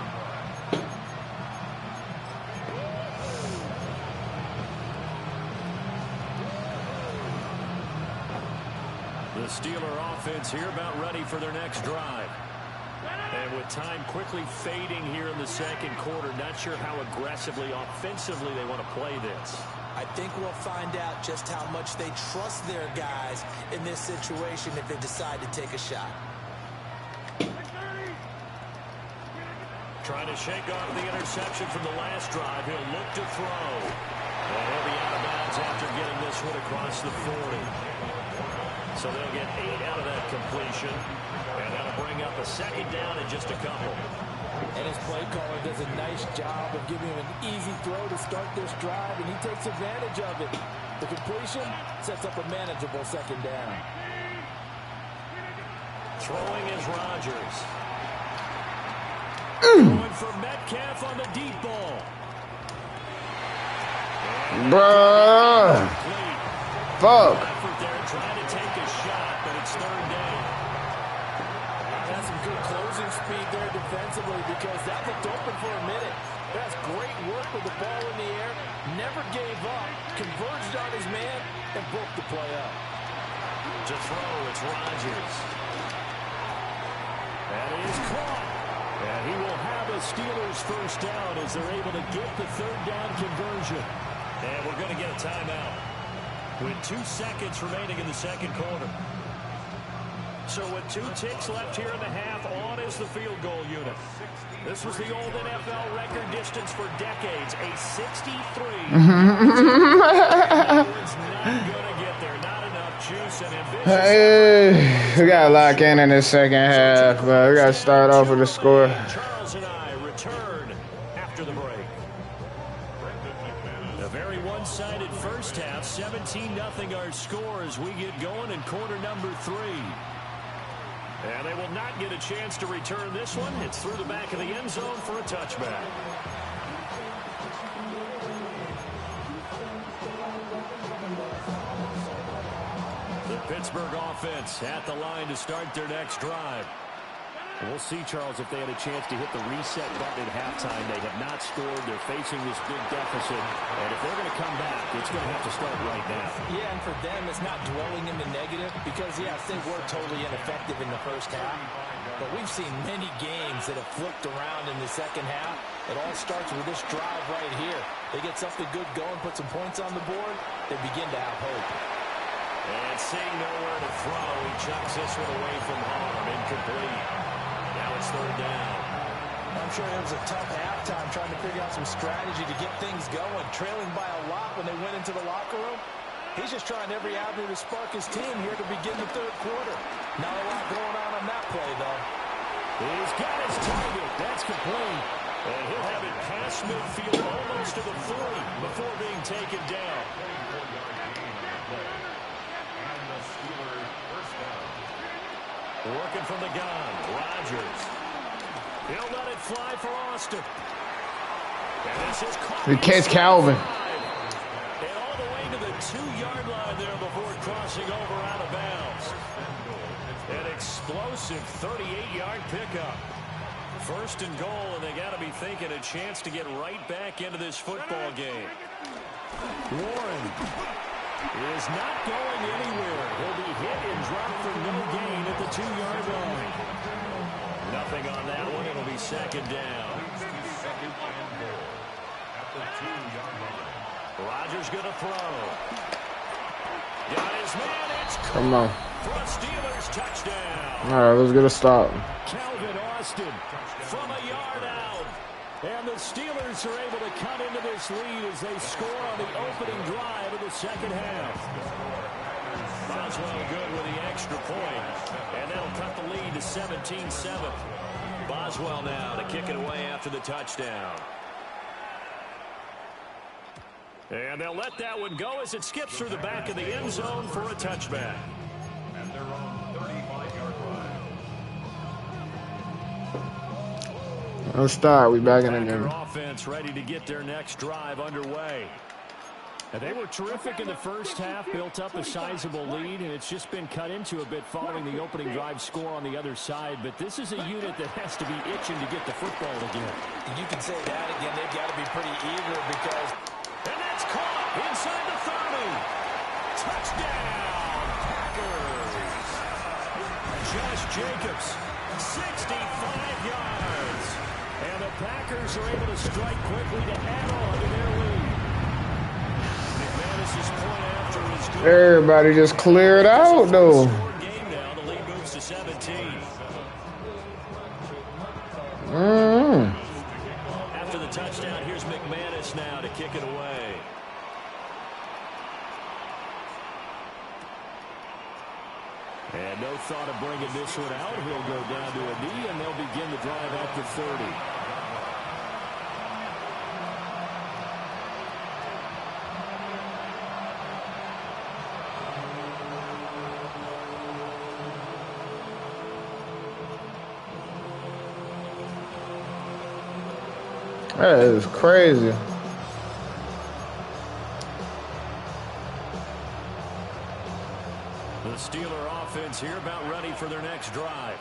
The Steeler offense here about ready for their next drive. And with time quickly fading here in the second quarter, not sure how aggressively, offensively they want to play this. I think we'll find out just how much they trust their guys in this situation if they decide to take a shot. Trying to shake off the interception from the last drive. He'll look to throw. And he'll be out of bounds after getting this one across the 40. So they'll get 8 out of that completion. And that'll bring up a second down in just a couple. And his play caller does a nice job of giving him an easy throw to start this drive, and he takes advantage of it. The completion sets up a manageable second down. Throwing is Rodgers. Going for Metcalf on the deep ball. Bruh. Fuck. Effort there trying to take a shot, but it's third down. That's some good closing speed there defensively because that looked open for a minute. That's great work with the ball in the air. Never gave up. Converged on his man and broke the play up. To throw, it's Rodgers. That is caught. And he will have a Steelers first down as they're able to get the third down conversion. And we're going to get a timeout with 2 seconds remaining in the second quarter. So with 2 ticks left here in the half, on is the field goal unit. This was the old NFL record distance for decades, a 63. It's not going to get there. Not enough juice and ambition. Hey, we got to lock in this second half, but we got to start off with a score. Charles and I return after the break. A very one-sided first half, 17-0 our score as we get going in quarter number 3. And they will not get a chance to return this one. It's through the back of the end zone for a touchback. The Pittsburgh offense at the line to start their next drive. We'll see, Charles, if they had a chance to hit the reset button at halftime. They have not scored. They're facing this big deficit. And if they're going to come back, it's going to have to start right now. Yeah, and for them, it's not dwelling in the negative because, yes, they were totally ineffective in the first half. But we've seen many games that have flipped around in the second half. It all starts with this drive right here. They get something good going, put some points on the board, they begin to have hope. And seeing nowhere to throw, he chucks this one away from harm. Incomplete. Now it's third down. I'm sure it was a tough halftime trying to figure out some strategy to get things going. Trailing by a lot when they went into the locker room. He's just trying every avenue to spark his team here to begin the third quarter. Not a lot going on that play, though. He's got his target. That's complete. And he'll have it past midfield almost to the 40 before being taken down. Working from the gun, Rodgers. He'll let it fly for Austin. And this is caught. We catch Calvin. And all the way to the 2-yard line there before crossing over out of bounds. An explosive 38-yard pickup. First and goal, and they got to be thinking a chance to get right back into this football game. Warren is not going anywhere. He'll be hit and dropped for no gain at the 2-yard line. Nothing on that one. It'll be second down. Rodgers going to throw. Got his man. It's Come on. for a Steelers touchdown. All right, let's get a stop. Calvin Austin from a yard out. And the Steelers are able to cut into this lead as they score on the opening drive of the second half. Boswell good with the extra point. And that'll cut the lead to 17-7. Boswell now to kick it away after the touchdown. And they'll let that one go as it skips through the back of the end zone for a touchback. At their own 35-yard line. Let's start. We back in the Packer game. offense ready to get their next drive underway. And they were terrific in the first half, built up a sizable lead, and it's just been cut into a bit following the opening drive score on the other side. But this is a unit that has to be itching to get the football again. You can say that again. They've got to be pretty eager because... And that's caught inside the 30. Touchdown, Packers. Josh Jacobs, 65 yards. And the Packers are able to strike quickly to add on to their lead. McManus's point after is good. Everybody just cleared out, though. Game now. The lead moves to 17. After the touchdown, here's McManus now to kick it away. And no thought of bringing this one out. He'll go down to a knee, and they'll begin the drive at the 30. That is crazy. The Steeler offense here about ready for their next drive.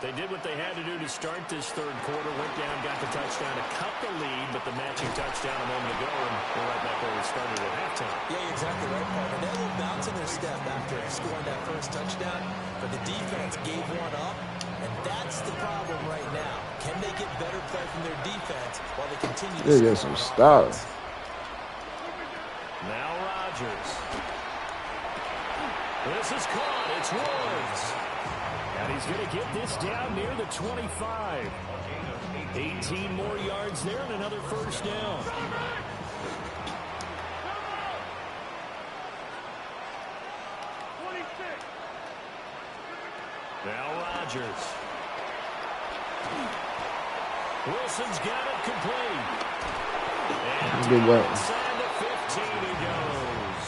They did what they had to do to start this third quarter, went down, got the touchdown to cut the lead, but the matching touchdown a moment ago, and we're right back where we started at halftime. Yeah, you're exactly right, partner. They're a little bounce in their step after scoring that first touchdown, but the defense gave one up, and that's the problem right now. Can they get better play from their defense while they continue to They get some stops. Now Rodgers. This is caught. It's Woods. And he's going to get this down near the 25. 18 more yards there and another first down. Now Rodgers. Wilson's got it complete. And Good work. inside the 15 he goes.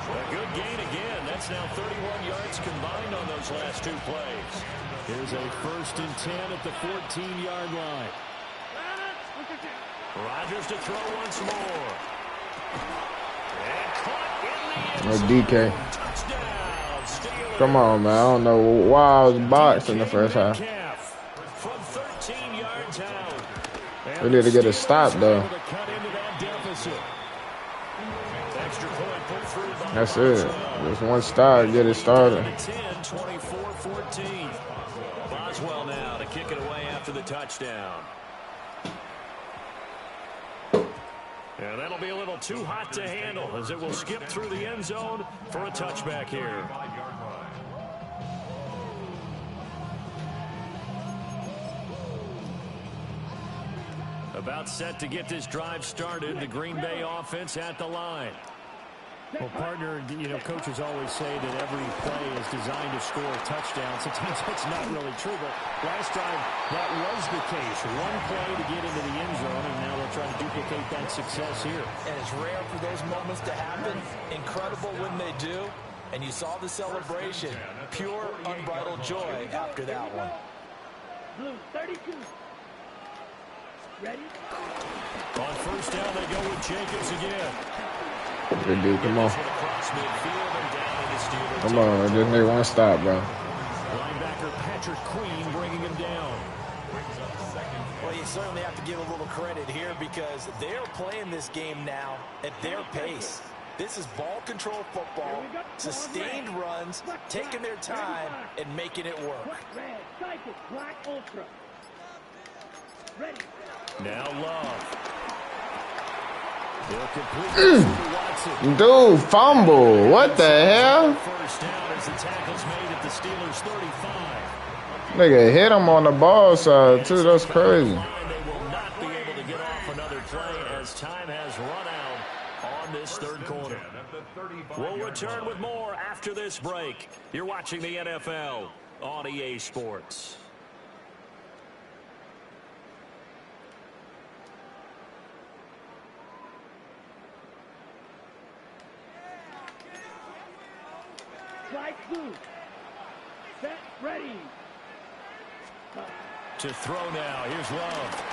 A good gain again. That's now 31 yards combined on those last two plays. Here's a 1st and 10 at the 14-yard line. Rodgers to throw once more. And caught in the No end DK. zone. Touchdown, Steelers. Come on, man. I don't know why I was boxed in the first half. From 13 yards out. We need to get a stop, though. That's it. Just one stop, get it started. 24-14. Boswell now to kick it away after the touchdown. And that'll be a little too hot to handle as it will skip through the end zone for a touchback here. About set to get this drive started. The Green Bay offense at the line. Well, partner, you know, coaches always say that every play is designed to score a touchdown. Sometimes that's not really true, but last drive, that was the case. One play to get into the end zone, and now they'll try to duplicate that success here. And it's rare for those moments to happen. Incredible when they do. And you saw the celebration. Pure, unbridled joy after that one. Blue 32. Ready? On first down, they go with Jacobs again. Good dude, come on. Come on, just need one stop, bro. Linebacker Patrick Queen bringing him down. Well, you certainly have to give a little credit here because they're playing this game now at their pace. This is ball control football, sustained runs, taking their time and making it work. Red, cycle, black, ultra. Ready. Now Love. They'll complete Watson. Dude, fumble. What the hell? First down as the tackle's made at the Steelers 35. Nigga hit him on the ball side, too. That's crazy. They will not be able to get off another play as time has run out on this third quarter. We'll return with more after this break. You're watching the NFL on EA Sports. Blue. Set, ready. To throw now. Here's Love.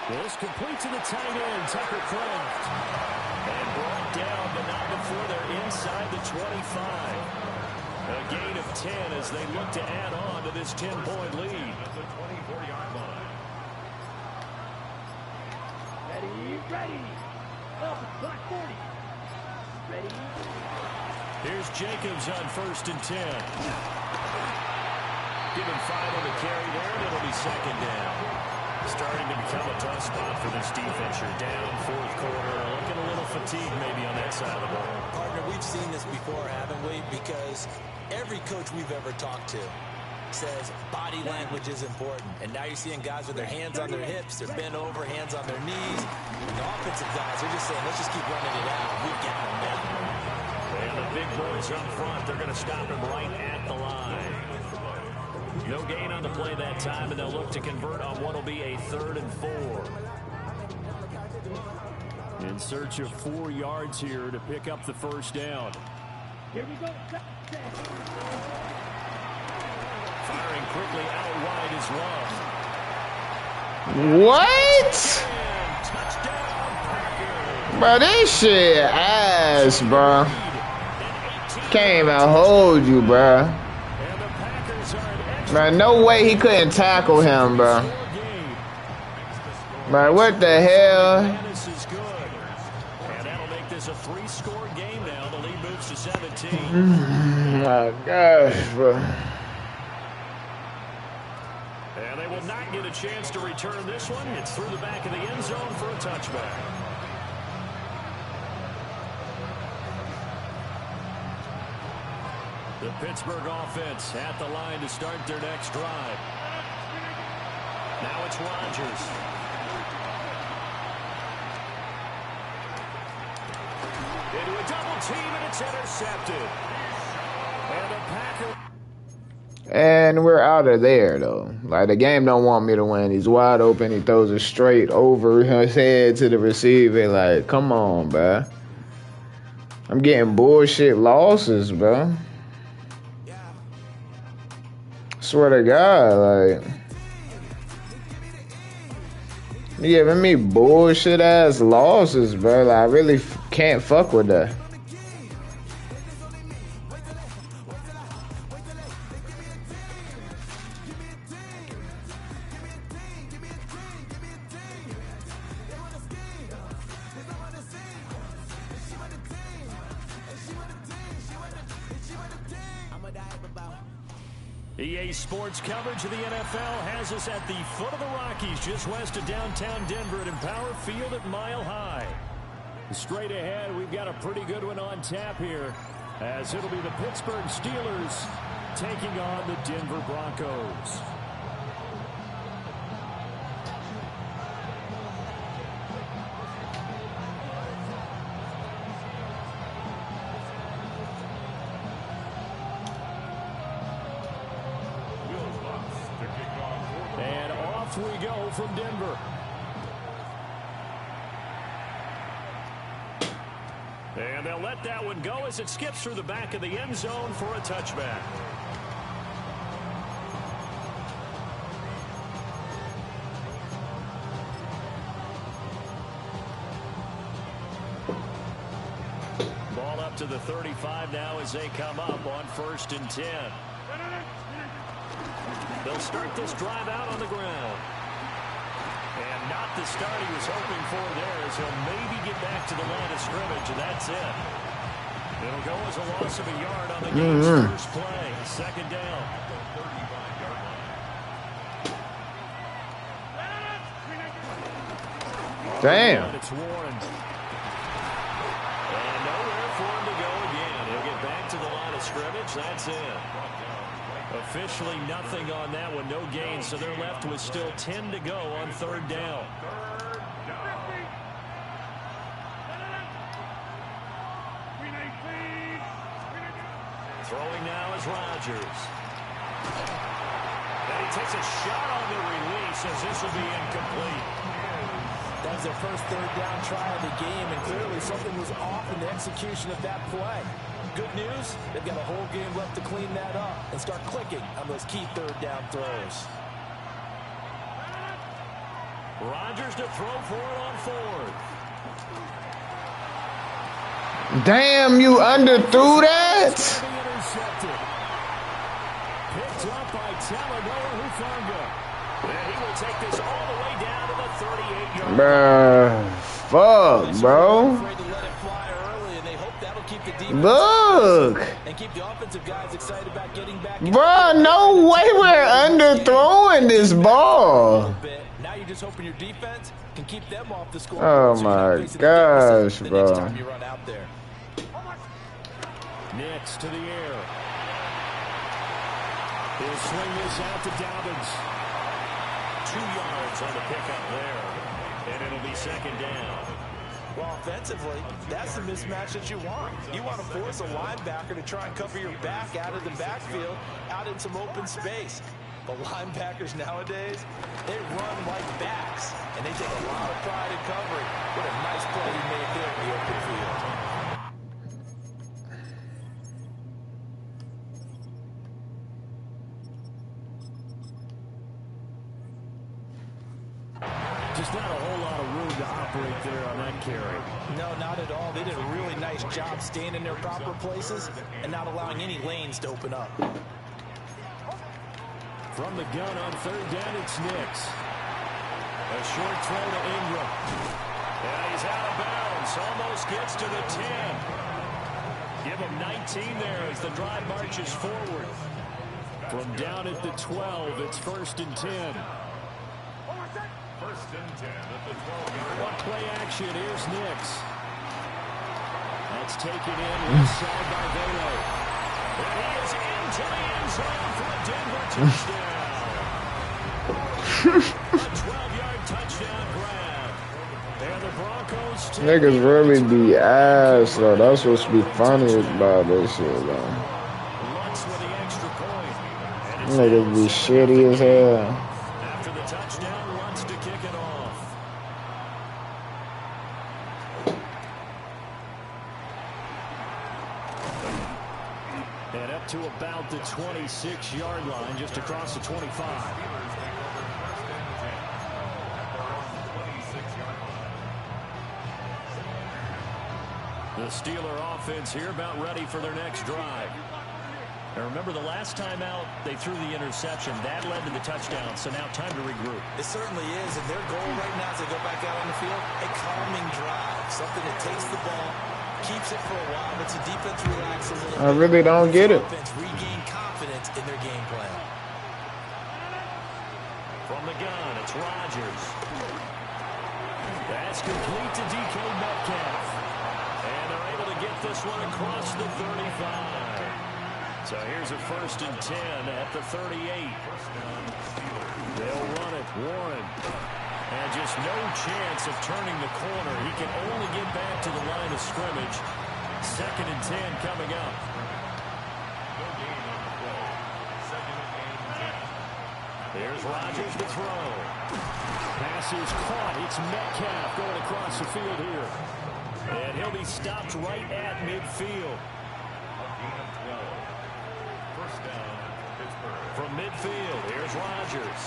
This complete to the tight end, Tucker Kraft. And brought down, but not before they're inside the 25. A gain of 10 as they look to add on to this 10-point lead. At the 24-yard line. Ready. Up, block 40. Ready. Here's Jacobs on 1st and 10. Give him 5 on the carry there, and it'll be 2nd down. Starting to become a tough spot for this defense. You're down 4th quarter. Looking a little fatigue maybe on that side of the ball. Partner, we've seen this before, haven't we? Because every coach we've ever talked to says body language is important. And now you're seeing guys with their hands on their hips, they're bent over, hands on their knees. And the offensive guys, they're just saying, let's just keep running it out. We've got them now. And the big boys up front, they're going to stop him right at the line. No gain on the play that time, and they'll look to convert on what will be a 3rd and 4. In search of 4 yards here to pick up the 1st down. Here we go. Firing quickly out wide is Love. What? Bro, this shit ass, bro. Can't even hold you, bro. Bro, no way he couldn't tackle him, bro. Bro, what the hell? And that'll make this a 3-score game now. The lead moves to 17. My gosh, bro. And they will not get a chance to return this one. It's through the back of the end zone for a touchback. The Pittsburgh offense at the line to start their next drive. Now it's Rodgers. Into a double team, and it's intercepted. And the Packers. And we're out of there, though. Like, the game don't want me to win. He's wide open. He throws it straight over his head to the receiver. Like, come on, bro. I'm getting bullshit losses, bro. Swear to God, like, you giving me bullshit ass losses, bro. Like, I really can't fuck with that. EA Sports coverage of the NFL has us at the foot of the Rockies, just west of downtown Denver at Empower Field at Mile High. Straight ahead, we've got a pretty good one on tap here, as it'll be the Pittsburgh Steelers taking on the Denver Broncos. And off we go from Denver. And they'll let that one go as it skips through the back of the end zone for a touchback. Ball up to the 35 now as they come up on 1st and 10. They'll start this drive out on the ground. And not the start he was hoping for there, as he'll maybe get back to the line of scrimmage, and that's it. It'll go as a loss of a yard on the game's first play. 2nd down. Damn. And it's Warren. And nowhere for him to go again. He'll get back to the line of scrimmage. That's it. Officially nothing on that one, no gain, so they're left with still 10 to go on 3rd down. Throwing now is Rodgers. And he takes a shot on the release as this will be incomplete. That was their first 3rd down try of the game, and clearly something was off in the execution of that play. Good news, they've got a whole game left to clean that up and start clicking on those key third down throws. Rodgers to throw for it on fourth. Damn, you underthrew that? Picked up by Talanoa Hufanga. And he will take this all the way down to the 38-yard Bruh, fuck, bro. Look. And keep the offensive guys excited about getting back. Bruh, no way we're underthrowing this ball. Now you're just hoping your defense can keep them off the score. Oh my gosh, bro. Next time you run out there. Nix to the air. He'll swing this out to Dobbins. 2 yards on the pickup there. And it'll be second down. Well, offensively, that's the mismatch that you want. You want to force a linebacker to try and cover your back out of the backfield, out in some open space. But linebackers nowadays, they run like backs, and they take a lot of pride in covering. What a nice play he made there in the open field. Just not a whole lot of room to operate there on that carry. No, not at all. They did a really nice job staying in their proper places and not allowing any lanes to open up. From the gun on third down, it's Nix. A short throw to Ingram. And he's out of bounds. Almost gets to the 10. Give him 19 there as the drive marches forward. From down at the 12, it's 1st and 10. 1st and 10 at the 12-yard What play action? Here's Nix. That's taken in left side by Velo. And he is into the end zone for a Denver touchdown. A 12-yard touchdown grab. And the Broncos Niggas really be ass, though. That's what's be funny about this shit, though. Lutz with the extra point. And it's Niggas be shitty as hell. after the touchdown, Lutz to kick it off. And up to about the 26-yard line, just across the 25. The Steeler offense here about ready for their next drive. And remember, the last time out, they threw the interception. That led to the touchdown, so now time to regroup. It certainly is, and their goal right now as they go back out on the field, a calming drive, something that takes the ball, keeps it for a while, lets the defense relax a little bit. I really don't get it. Defense regain confidence in their game plan. From the gun, it's Rodgers. That's complete to DK Metcalf. And they're able to get this one across the 35. So here's a 1st and 10 at the 38. They'll run it, Warren. And just no chance of turning the corner. He can only get back to the line of scrimmage. 2nd and 10 coming up. Here's Rodgers to throw. Pass is caught. It's Metcalf going across the field here. And he'll be stopped right at midfield. From midfield, here's Rodgers.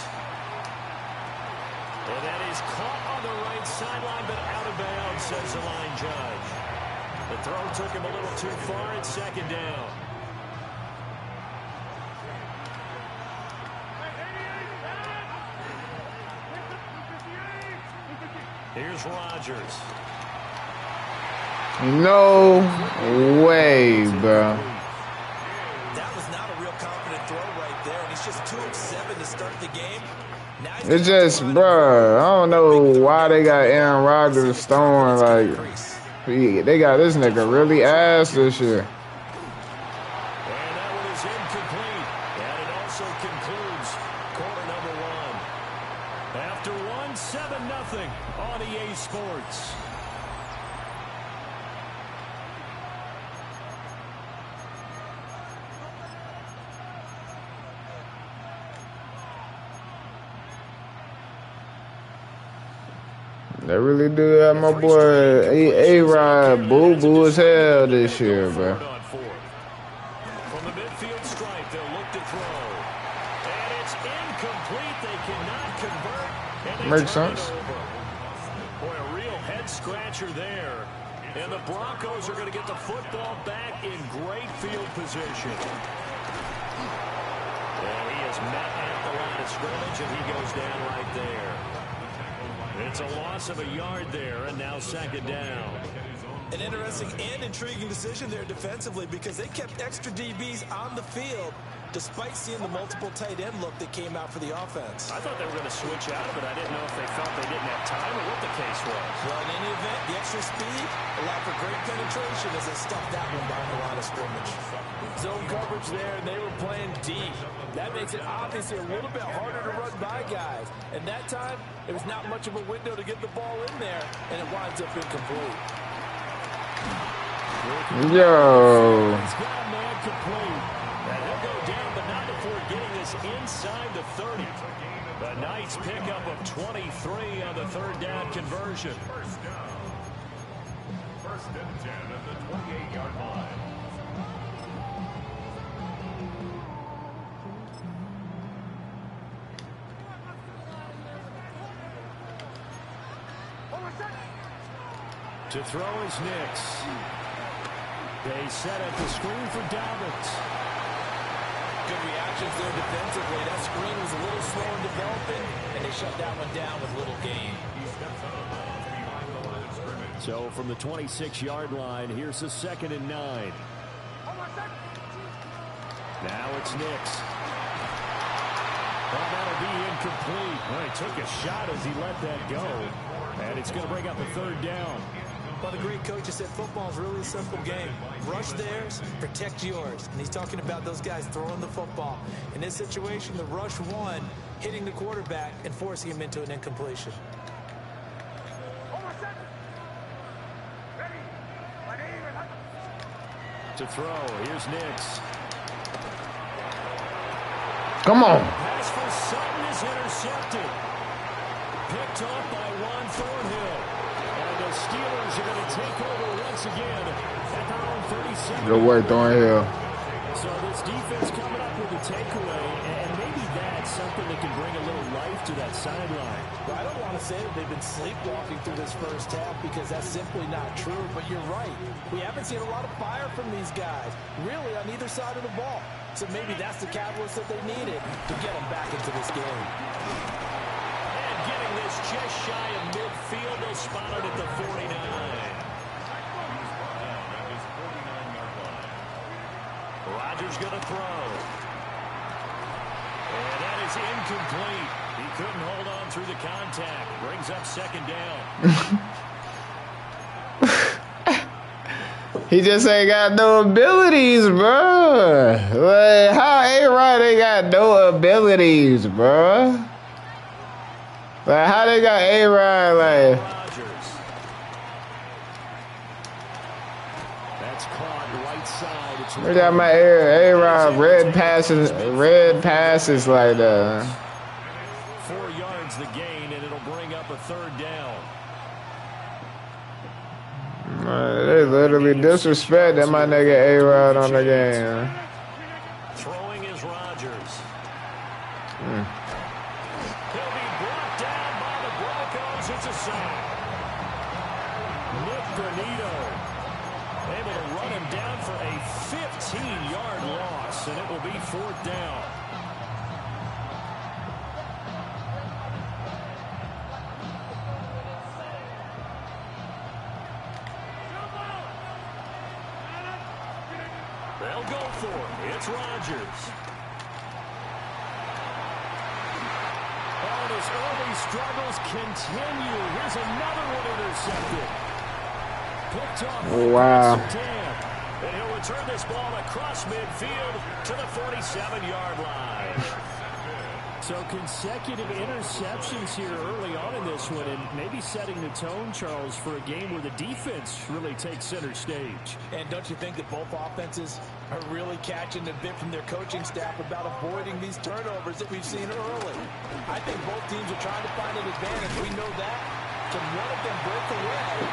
And that is caught on the right sideline, but out of bounds, says the line judge. The throw took him a little too far. It's 2nd down. Here's Rodgers. No way, bro. That was not a real confident throw right there, and he's just 2 of 7 to start the game. Now It's just, bro, I don't know why they got Aaron Rodgers throwing, like, they got this nigga really ass this year. And that one is incomplete. And it also concludes quarter number 1. After 1, 7-0 on EA Sports. They really do that, my boy A-Rod boo-boo as hell this year, bro. On 4th. they cannot convert. And they Makes turn it sense. over. Boy, a real head-scratcher there. And the Broncos are going to get the football back in great field position. And he is met at the line of scrimmage, and he goes down right there. It's a loss of a yard there, and now second down. An interesting and intriguing decision there defensively because they kept extra DBs on the field despite seeing the multiple tight end look that came out for the offense. I thought they were going to switch out of it. I didn't know if they felt they didn't have time or what the case was. Well, in any event, the extra speed allowed for great penetration as they stuffed that one behind the line of scrimmage. Zone coverage there, and they were playing deep. That makes it obviously a little bit harder to run by guys. And that time, it was not much of a window to get the ball in there, and it winds up incomplete. Yo. He's got a man complete. And he'll go down, but not before getting this inside the 30. A nice pickup of 23 on the third down conversion. First and 10 at the 28-yard line. To throw is Nix. They set up the screen for Dobbins. Good reactions there defensively. That screen was a little slow in developing, and they shut that one down with little gain. So from the 26-yard line, here's the 2nd and 9. Now it's Nix. Well, that'll be incomplete. Well, he took a shot as he let that go. And it's going to bring up a third down. Well, the great coach has said football is really a simple game. Rush theirs, protect yours. And he's talking about those guys throwing the football. In this situation, the rush one, hitting the quarterback and forcing him into an incompletion. To throw, here's Nix. Come on. Pass for Sutton is intercepted. Picked off by Juan Thornhill. And the Steelers are going to take over once again at their own 37. Good work, Thornhill. So this defense coming up with a takeaway, and maybe that's something that can bring a little life to that sideline. Well, I don't want to say that they've been sleepwalking through this first half because that's simply not true, but you're right. We haven't seen a lot of fire from these guys, really on either side of the ball. So maybe that's the catalyst that they needed to get them back into this game. And getting this just shy of midfield, they'll spot it at the 49. Rodgers going to throw. And that is incomplete. He couldn't hold on through the contact. Brings up second down. He just ain't got no abilities, bro. Like, how A-Rod ain't got no abilities, bro? Like, how they got A-Rod, like... Rodgers. That's caught right side. It's We got my A-Rod red passes like that. 4 yards the gain, and it'll bring up a third down. They literally disrespected my nigga A-Rod on the game. Throwing is Rodgers. He'll be brought down by the Broncos. It's a sack. Nick Granito able to run him down for a 15-yard loss, and it will be fourth down. They'll go for it. It's Rodgers. Oh, his early struggles continue. Here's another one intercepted. Picked off. Wow. And he'll return this ball across midfield to the 47-yard line. So consecutive interceptions here early on in this one, and maybe setting the tone, Charles, for a game where the defense really takes center stage. And don't you think that both offenses are really catching a bit from their coaching staff about avoiding these turnovers that we've seen early? I think both teams are trying to find an advantage. We know that. Can one of them break away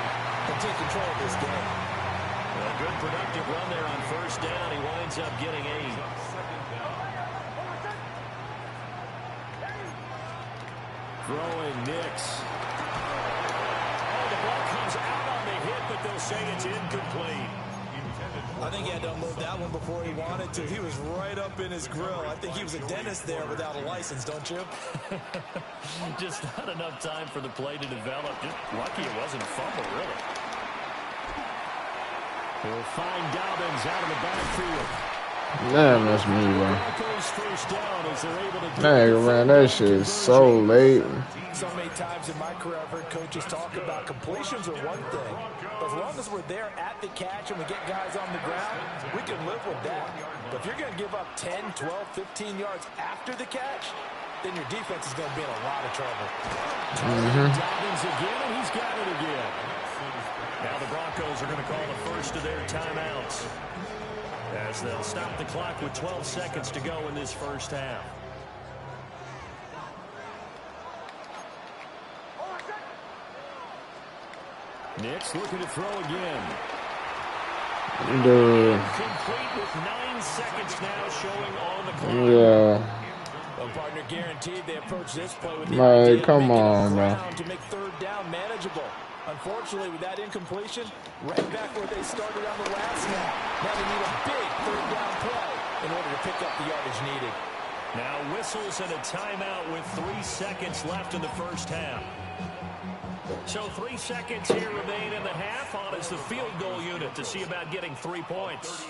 and take control of this game? A good productive run there on first down. He winds up getting 8. throwing Nix. Oh, the ball comes out on the hit, but they'll say it's incomplete. I think he had to unload that one before he wanted to. He was right up in his grill. I think he was a dentist there without a license, don't you? Just not enough time for the play to develop. Just lucky it wasn't a fumble, really. He'll find Dobbins out of the backfield. Man, that's me, bro. Broncos first down as they're able to Man, man, that shit is so late. So many times in my career, I've heard coaches talk about completions are one thing. But as long as we're there at the catch and we get guys on the ground, we can live with that. But if you're going to give up 10, 12, 15 yards after the catch, then your defense is going to be in a lot of trouble. Dobbins again, and he's got it again. Now the Broncos are going to call the first of their timeouts, as they'll stop the clock with 12 seconds to go in this first half. Nix looking to throw again. Complete with 9 seconds now showing on the clock. Yeah. Well, partner, guaranteed they approach this play with the Like, idea of come making on, up man. ground to make third down manageable. Unfortunately, with that incompletion, right back where they started on the last snap. Now they need a big third down play in order to pick up the yardage needed. Now whistles and a timeout with 3 seconds left in the first half. So 3 seconds here remain in the half. On is the field goal unit to see about getting 3 points.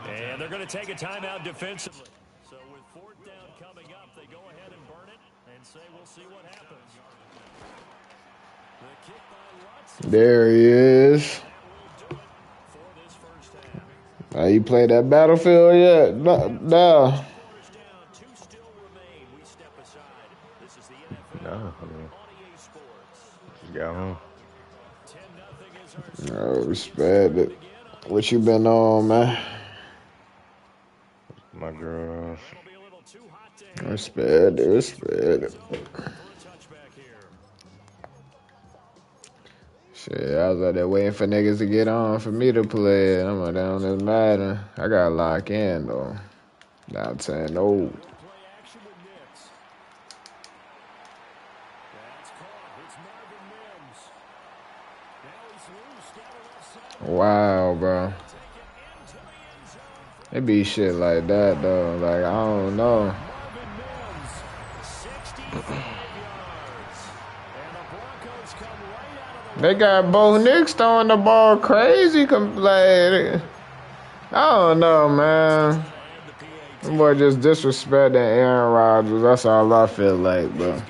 And they're going to take a timeout defensively. So with fourth down coming up, they go ahead and burn it and say we'll see what happens. The kick by Lutz. There he is. You played that Battlefield yet? No. No, got home. No, respect it. What you been on, man? My girl. Respect it. Shit, I was out there waiting for niggas to get on for me to play it. I'm down this Madden. I gotta lock in, though. Now 10-0. Wow, bro. It be shit like that, though. Like, I don't know. They got Bo Nix throwing the ball crazy. Like, I don't know, man. Them boy just disrespecting Aaron Rodgers. That's all I feel like, bro.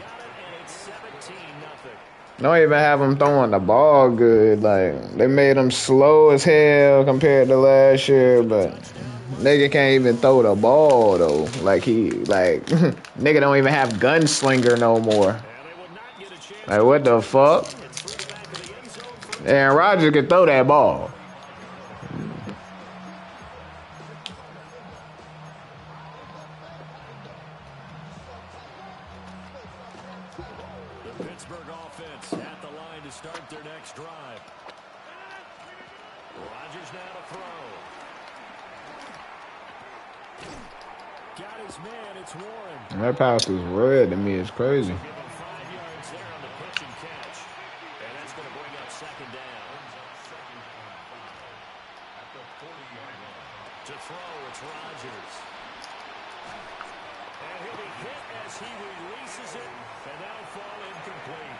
Don't even have him throwing the ball good. Like, they made him slow as hell compared to last year, but nigga can't even throw the ball, though. Like, nigga don't even have gunslinger no more. Like, what the fuck? Aaron Rodgers can throw that ball. The Pittsburgh offense at the line to start their next drive. Rodgers now to throw. Got his man, it's Warren. That pass was red to me. It's crazy. Give him 5 yards there on the pitch and catch. And that's going to bring up second down. To throw, it's Rodgers. And he'll be hit as he releases it, and that'll fall incomplete.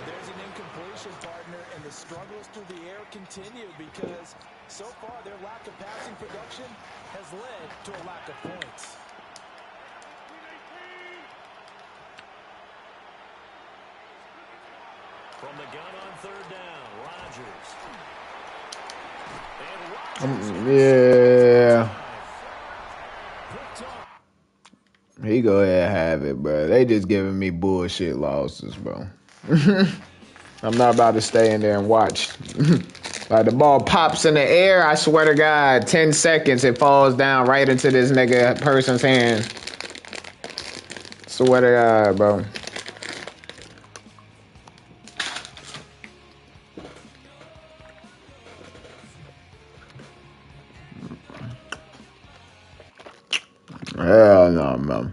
There's an incompletion, partner, and the struggles through the air continue because so far their lack of passing production has led to a lack of points. From the gun on third down, Rodgers. Yeah. He go ahead and have it, bro. They just giving me bullshit losses, bro. I'm not about to stay in there and watch. Like, the ball pops in the air, I swear to God, 10 seconds, it falls down right into this nigga person's hand. Swear to God, bro. Hell no, man.